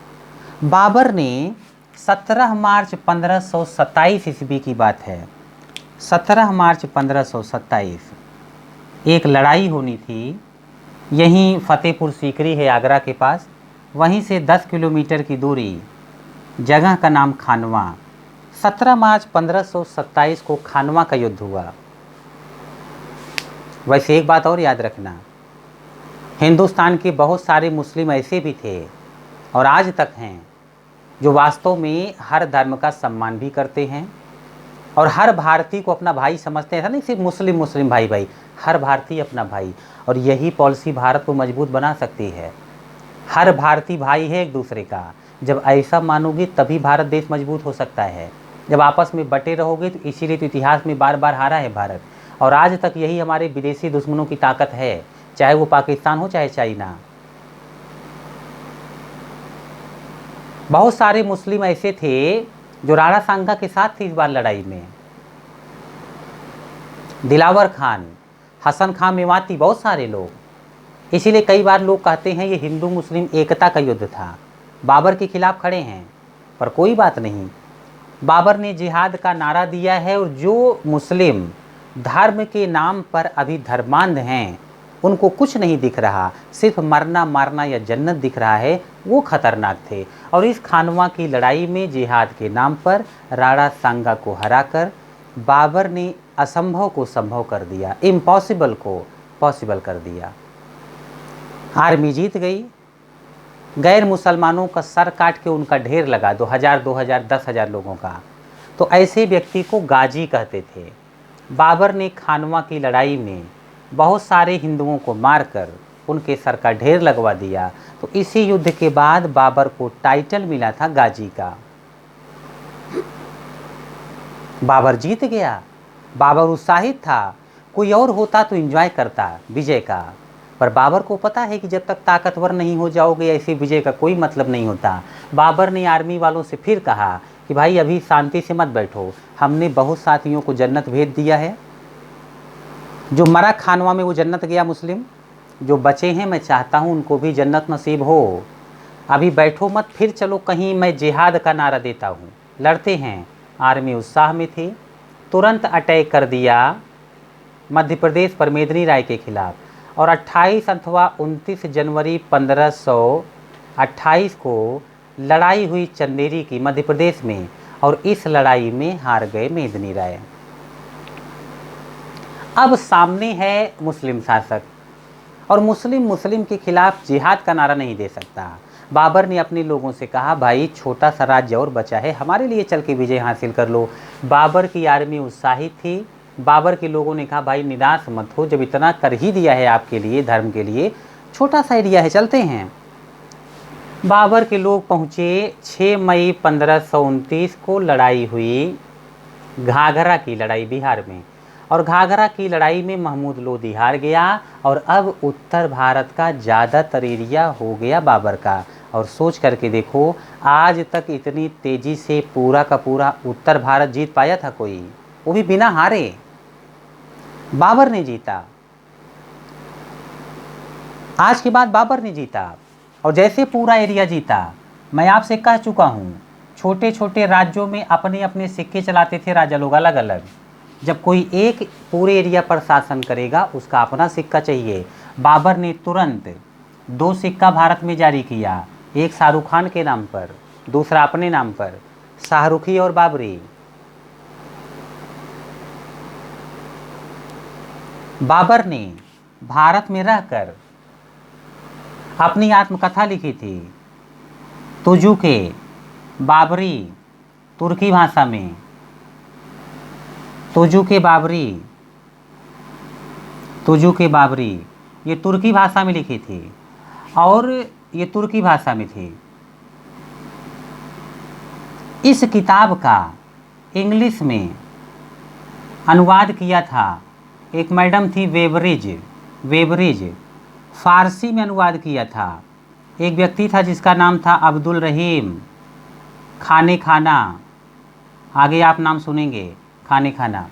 Speaker 1: बाबर ने 17 मार्च 1527 ईस्वी की बात है, 17 मार्च 1527 एक लड़ाई होनी थी। यहीं फतेहपुर सीकरी है आगरा के पास, वहीं से 10 किलोमीटर की दूरी, जगह का नाम खानवा। 17 मार्च 1527 को खानवा का युद्ध हुआ। वैसे एक बात और याद रखना, हिंदुस्तान के बहुत सारे मुस्लिम ऐसे भी थे और आज तक हैं जो वास्तव में हर धर्म का सम्मान भी करते हैं और हर भारतीय को अपना भाई समझते हैं। ऐसा नहीं सिर्फ मुस्लिम भाई भाई, हर भारतीय अपना भाई। और यही पॉलिसी भारत को मजबूत बना सकती है। हर भारतीय भाई है एक दूसरे का। जब ऐसा मानोगे तभी भारत देश मजबूत हो सकता है। जब आपस में बटे रहोगे तो इसीलिए तो इतिहास में बार बार हारा है भारत, और आज तक यही हमारे विदेशी दुश्मनों की ताकत है, चाहे वो पाकिस्तान हो चाहे चाइना। बहुत सारे मुस्लिम ऐसे थे जो राणा सांगा के साथ थे इस बार लड़ाई में। दिलावर खान, हसन खान मेवाती, बहुत सारे लोग। इसीलिए कई बार लोग कहते हैं ये हिंदू मुस्लिम एकता का युद्ध था। बाबर के खिलाफ खड़े हैं, पर कोई बात नहीं, बाबर ने जिहाद का नारा दिया है और जो मुस्लिम धर्म के नाम पर अभी धर्मांध हैं उनको कुछ नहीं दिख रहा, सिर्फ मरना मारना या जन्नत दिख रहा है, वो खतरनाक थे। और इस खानवा की लड़ाई में जिहाद के नाम पर राणा सांगा को हराकर बाबर ने असंभव को संभव कर दिया, इम्पॉसिबल को पॉसिबल कर दिया। आर्मी जीत गई, गैर मुसलमानों का सर काट के उनका ढेर लगा, 2000, 2000, 10,000 लोगों का। तो ऐसे व्यक्ति को गाजी कहते थे। बाबर ने खानवा की लड़ाई में बहुत सारे हिंदुओं को मारकर उनके सर का ढेर लगवा दिया। तो इसी युद्ध के बाद बाबर को टाइटल मिला था गाजी का। बाबर जीत गया, बाबर उत्साहित था। कोई और होता तो एंजॉय करता विजय का, पर बाबर को पता है कि जब तक ताकतवर नहीं हो जाओगे ऐसे विजय का कोई मतलब नहीं होता। बाबर ने आर्मी वालों से फिर कहा कि भाई अभी शांति से मत बैठो, हमने बहुत साथियों को जन्नत भेज दिया है। जो मरा खानवा में वो जन्नत गया, मुस्लिम जो बचे हैं मैं चाहता हूँ उनको भी जन्नत नसीब हो। अभी बैठो मत, फिर चलो कहीं मैं जिहाद का नारा देता हूँ, लड़ते हैं। आर्मी उत्साह में थी, तुरंत अटैक कर दिया मध्य प्रदेश पर मेदिनी राय के खिलाफ। और 28 अथवा 29 जनवरी 1528 को लड़ाई हुई चंदेरी की मध्य प्रदेश में, और इस लड़ाई में हार गए मेदिनी राय। अब सामने है मुस्लिम शासक और मुस्लिम मुस्लिम के खिलाफ जिहाद का नारा नहीं दे सकता। बाबर ने अपने लोगों से कहा, भाई छोटा सा राज्य और बचा है, हमारे लिए चल के विजय हासिल कर लो। बाबर की आर्मी उत्साहित थी। बाबर के लोगों ने कहा, भाई निराश मत हो, जब इतना कर ही दिया है आपके लिए, धर्म के लिए, छोटा सा एरिया है, चलते हैं। बाबर के लोग पहुँचे। 6 मई 1529 को लड़ाई हुई, घाघरा की लड़ाई बिहार में। और घाघरा की लड़ाई में महमूद लोदी हार गया और अब उत्तर भारत का ज़्यादातर एरिया हो गया बाबर का। और सोच करके देखो, आज तक इतनी तेज़ी से पूरा का पूरा उत्तर भारत जीत पाया था कोई? वो भी बिना हारे बाबर ने जीता। आज के बाद बाबर ने जीता और जैसे पूरा एरिया जीता, मैं आपसे कह चुका हूँ, छोटे छोटे राज्यों में अपने अपने सिक्के चलाते थे राजा लोग अलग अलग। जब कोई एक पूरे एरिया पर शासन करेगा, उसका अपना सिक्का चाहिए। बाबर ने तुरंत 2 सिक्का भारत में जारी किया, एक शाहरुख खान के नाम पर, दूसरा अपने नाम पर, शाहरुखी और बाबरी। बाबर ने भारत में रहकर अपनी आत्मकथा लिखी थी, तुजुके बाबरी, तुर्की भाषा में, तुजुके बाबरी, तुजुके बाबरी, ये तुर्की भाषा में लिखी थी और ये तुर्की भाषा में थी। इस किताब का इंग्लिश में अनुवाद किया था एक मैडम थी वेबरिज, फारसी में अनुवाद किया था एक व्यक्ति था जिसका नाम था अब्दुल रहीम खाना। आगे आप नाम सुनेंगे, खाना।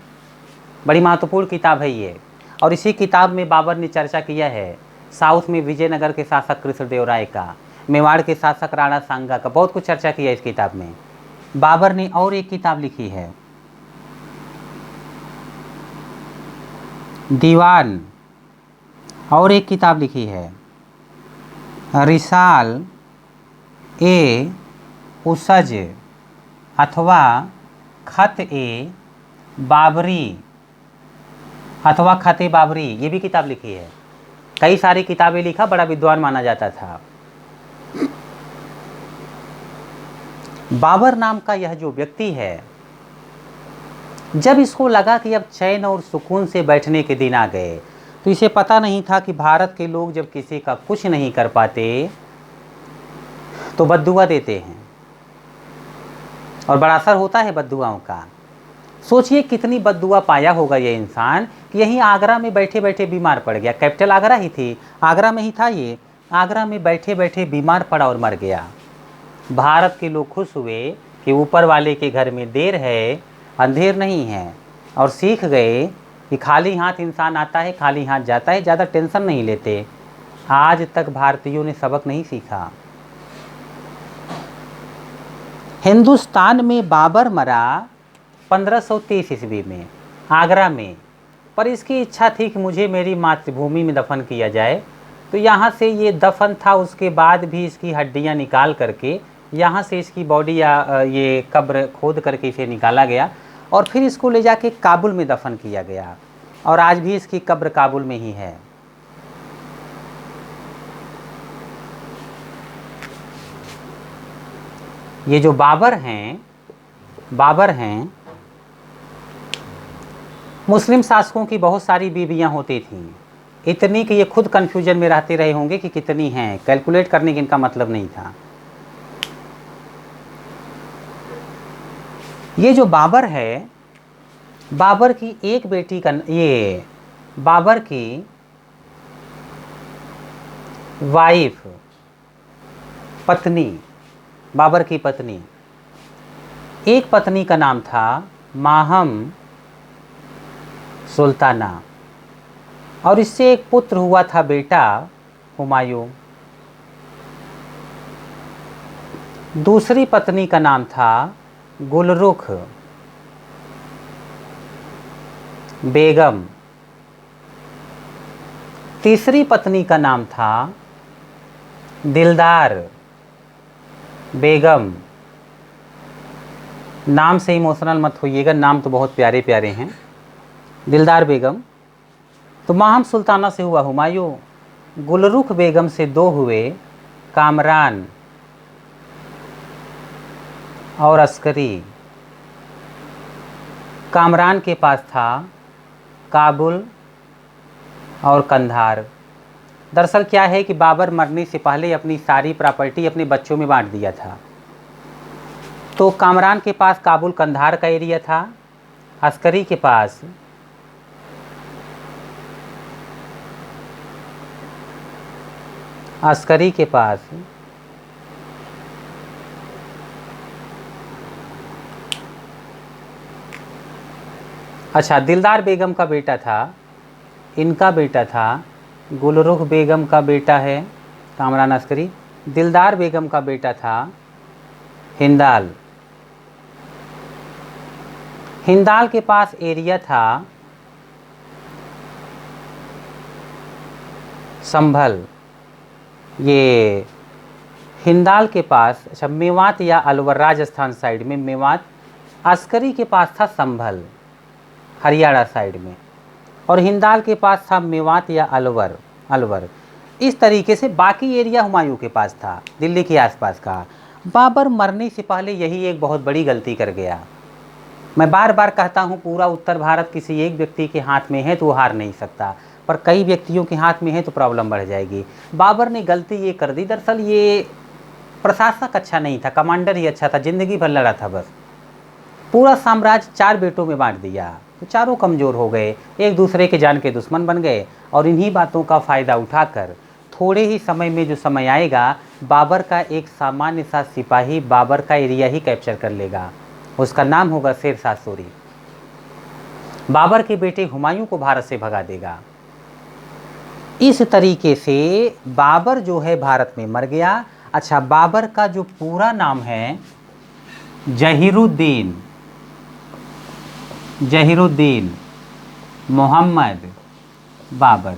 Speaker 1: बड़ी महत्वपूर्ण किताब है ये। और इसी किताब में बाबर ने चर्चा किया है साउथ में विजयनगर के शासक कृष्णदेव राय का, मेवाड़ के शासक राणा सांगा का, बहुत कुछ चर्चा किया इस किताब में। बाबर ने और एक किताब लिखी है, दीवान, और एक किताब लिखी है रिसाल ए उसज अथवा खत ए बाबरी अथवा खत ए बाबरी, ये भी किताब लिखी है। कई सारी किताबें लिखा, बड़ा विद्वान माना जाता था। बाबर नाम का यह जो व्यक्ति है, जब इसको लगा कि अब चैन और सुकून से बैठने के दिन आ गए, तो इसे पता नहीं था कि भारत के लोग जब किसी का कुछ नहीं कर पाते तो बद्दुआ देते हैं और बड़ा असर होता है बद्दुआओं का। सोचिए कितनी बद्दुआ पाया होगा ये इंसान कि यहीं आगरा में बैठे बैठे बीमार पड़ गया। कैपिटल आगरा ही थी, आगरा में ही था ये, आगरा में बैठे बैठे बीमार पड़ा और मर गया। भारत के लोग खुश हुए कि ऊपर वाले के घर में देर है अंधेर नहीं है, और सीख गए कि खाली हाथ इंसान आता है, खाली हाथ जाता है, ज़्यादा टेंशन नहीं लेते। आज तक भारतीयों ने सबक नहीं सीखा। हिंदुस्तान में बाबर मरा 1523 ईस्वी में आगरा में, पर इसकी इच्छा थी कि मुझे मेरी मातृभूमि में दफन किया जाए, तो यहाँ से ये दफन था। उसके बाद भी इसकी हड्डियाँ निकाल करके यहाँ से इसकी बॉडी या ये कब्र खोद करके इसे निकाला गया और फिर इसको ले जाके काबुल में दफन किया गया, और आज भी इसकी कब्र काबुल में ही है। ये जो बाबर हैं, मुस्लिम शासकों की बहुत सारी बीवियां होती थीं, इतनी कि ये खुद कन्फ्यूजन में रहते रहे होंगे कि कितनी हैं, कैलकुलेट करने का इनका मतलब नहीं था। ये जो बाबर है, बाबर की एक बेटी का, ये बाबर की वाइफ, पत्नी, बाबर की पत्नी, एक पत्नी का नाम था माहम सुल्ताना, और इससे एक पुत्र हुआ था बेटा हुमायूं। दूसरी पत्नी का नाम था गुलरुख बेगम। तीसरी पत्नी का नाम था दिलदार बेगम। नाम से इमोशनल मत होइएगा, नाम तो बहुत प्यारे प्यारे हैं, दिलदार बेगम। तो माहम सुल्ताना से हुआ हुमायूं। गुलरुख बेगम से 2 हुए, कामरान और अस्करी। कामरान के पास था काबुल और कंधार। दरअसल क्या है कि बाबर मरने से पहले अपनी सारी प्रॉपर्टी अपने बच्चों में बांट दिया था। तो कामरान के पास काबुल कंधार का एरिया था, अस्करी के पास अच्छा, दिलदार बेगम का बेटा था, इनका बेटा था, गुलरुख बेगम का बेटा है कामरान अस्करी, दिलदार बेगम का बेटा था हिंदाल। हिंदाल के पास एरिया था संभल। ये हिंदाल के पास, अच्छा, मेवात या अलवर, राजस्थान साइड में मेवात। अस्करी के पास था संभल, हरियाणा साइड में, और हिंदाल के पास था मेवात या अलवर। इस तरीके से बाकी एरिया हुमायूं के पास था, दिल्ली के आसपास का। बाबर मरने से पहले यही एक बहुत बड़ी गलती कर गया। मैं बार बार कहता हूँ, पूरा उत्तर भारत किसी एक व्यक्ति के हाथ में है तो वो हार नहीं सकता, पर कई व्यक्तियों के हाथ में है तो प्रॉब्लम बढ़ जाएगी। बाबर ने गलती ये कर दी, दरअसल ये प्रशासक अच्छा नहीं था, कमांडर ही अच्छा था, ज़िंदगी भर लड़ा था बस। पूरा साम्राज्य 4 बेटों में बांट दिया तो चारों कमज़ोर हो गए, एक दूसरे के जान के दुश्मन बन गए, और इन्हीं बातों का फ़ायदा उठाकर थोड़े ही समय में, जो समय आएगा, बाबर का एक सामान्य सा सिपाही बाबर का एरिया ही कैप्चर कर लेगा। उसका नाम होगा शेरशाह सूरी। बाबर के बेटे हुमायूं को भारत से भगा देगा। इस तरीके से बाबर जो है भारत में मर गया। अच्छा, बाबर का जो पूरा नाम है जहीरुद्दीन मोहम्मद बाबर,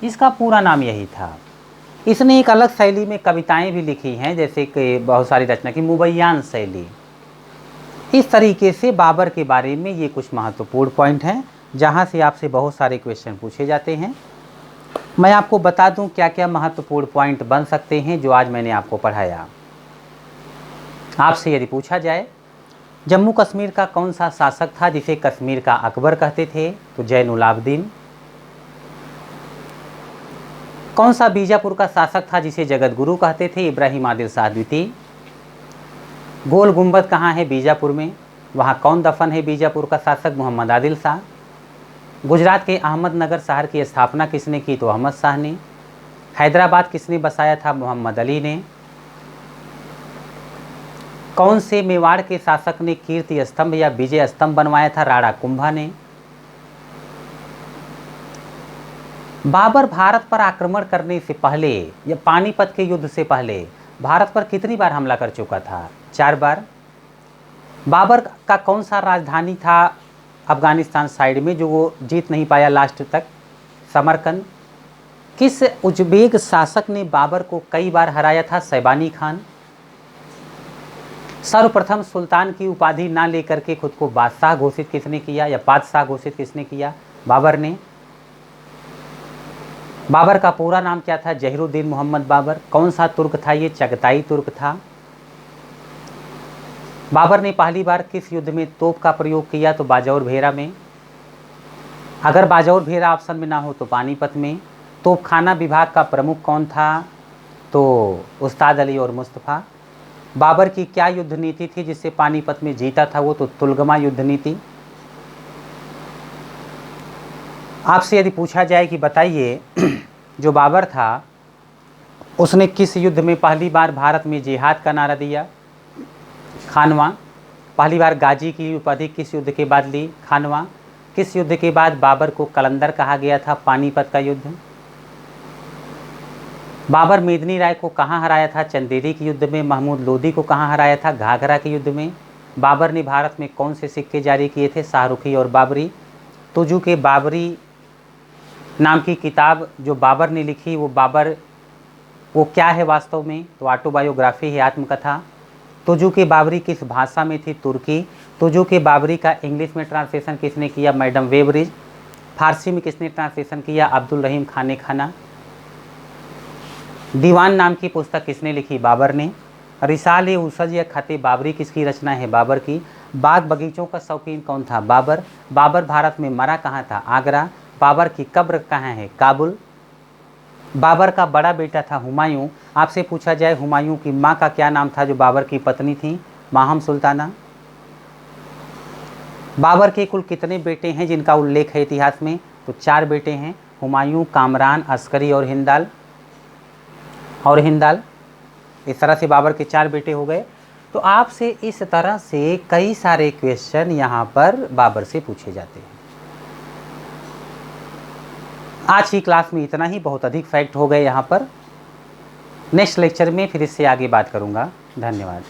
Speaker 1: इसका पूरा नाम यही था। इसने एक अलग शैली में कविताएं भी लिखी हैं, जैसे कि बहुत सारी रचना की, मुबैयान शैली। इस तरीके से बाबर के बारे में ये कुछ महत्वपूर्ण पॉइंट हैं, जहाँ से आपसे बहुत सारे क्वेश्चन पूछे जाते हैं। मैं आपको बता दूं क्या क्या महत्वपूर्ण पॉइंट बन सकते हैं जो आज मैंने आपको पढ़ाया। आपसे यदि पूछा जाए जम्मू कश्मीर का कौन सा शासक था जिसे कश्मीर का अकबर कहते थे, तो जैनुलाब्दीन। कौन सा बीजापुर का शासक था जिसे जगत गुरु कहते थे, इब्राहिम आदिल शाह द्वितीय। गोल गुंबद कहाँ है, बीजापुर में। वहाँ कौन दफन है बीजापुर का शासक, मोहम्मद आदिल शाह। गुजरात के अहमदनगर शहर की स्थापना किसने की, तो अहमद शाह ने। हैदराबाद किसने बसाया था, मोहम्मद अली ने। कौन से मेवाड़ के शासक ने कीर्ति स्तंभ या विजय स्तंभ बनवाया था, राणा कुंभा ने। बाबर भारत पर आक्रमण करने से पहले या पानीपत के युद्ध से पहले भारत पर कितनी बार हमला कर चुका था, 4 बार। बाबर का कौन सा राजधानी था अफगानिस्तान साइड में जो वो जीत नहीं पाया लास्ट तक, समरकंद। किस उज्बेक शासक ने बाबर को कई बार हराया था, शैबानी खान। सर्वप्रथम सुल्तान की उपाधि ना लेकर के खुद को बादशाह घोषित किसने किया या बादशाह घोषित किसने किया, बाबर ने। बाबर का पूरा नाम क्या था, जहीरुद्दीन मोहम्मद बाबर। कौन सा तुर्क था ये, चगताई तुर्क था। बाबर ने पहली बार किस युद्ध में तोप का प्रयोग किया, तो बाजौर भेरा में। अगर बाजौर भेरा ऑप्शन में ना हो तो पानीपत में। तोपखाना विभाग का प्रमुख कौन था, तो उस्ताद अली और मुस्तफ़ा। बाबर की क्या युद्ध नीति थी जिससे पानीपत में जीता था वो, तो तुलगमा युद्ध नीति। आपसे यदि पूछा जाए कि बताइए जो बाबर था उसने किस युद्ध में पहली बार भारत में जिहाद का नारा दिया, खानवा। पहली बार गाजी की उपाधि किस युद्ध के बाद ली, खानवा। किस युद्ध के बाद बाबर को कलंदर कहा गया था, पानीपत का युद्ध। बाबर मेदिनी राय को कहाँ हराया था, चंदेरी के युद्ध में। महमूद लोदी को कहाँ हराया था, घाघरा के युद्ध में। बाबर ने भारत में कौन से सिक्के जारी किए थे, शाहरुखी और बाबरी। तुजू के बाबरी नाम की किताब जो बाबर ने लिखी वो क्या है वास्तव में, तो ऑटोबायोग्राफी है, आत्मकथा। तुजू के बाबरी किस भाषा में थी, तुर्की। तुजू के बाबरी का इंग्लिश में ट्रांसलेशन किसने किया, मैडम वेबरिज। फारसी में किसने ट्रांसलेशन किया, अब्दुल रहीम खाने खाना। दीवान नाम की पुस्तक किसने लिखी? बाबर ने। रिसाले उसज या खते बाबरी किसकी रचना है? बाबर की। बाग बगीचों का शौकीन कौन था? बाबर। बाबर भारत में मरा कहाँ था? आगरा। बाबर की कब्र कहाँ है? काबुल। बाबर का बड़ा बेटा था हुमायूं। आपसे पूछा जाए हुमायूं की माँ का क्या नाम था जो बाबर की पत्नी थी? माहम सुल्ताना। बाबर के कुल कितने बेटे हैं जिनका उल्लेख है इतिहास में? तो 4 बेटे हैं, हुमायूं, कामरान, अस्करी और हिंदाल। इस तरह से बाबर के 4 बेटे हो गए। तो आपसे इस तरह से कई सारे क्वेश्चन यहाँ पर बाबर से पूछे जाते हैं। आज की क्लास में इतना ही, बहुत अधिक फैक्ट हो गए यहाँ पर। नेक्स्ट लेक्चर में फिर इससे आगे बात करूँगा। धन्यवाद।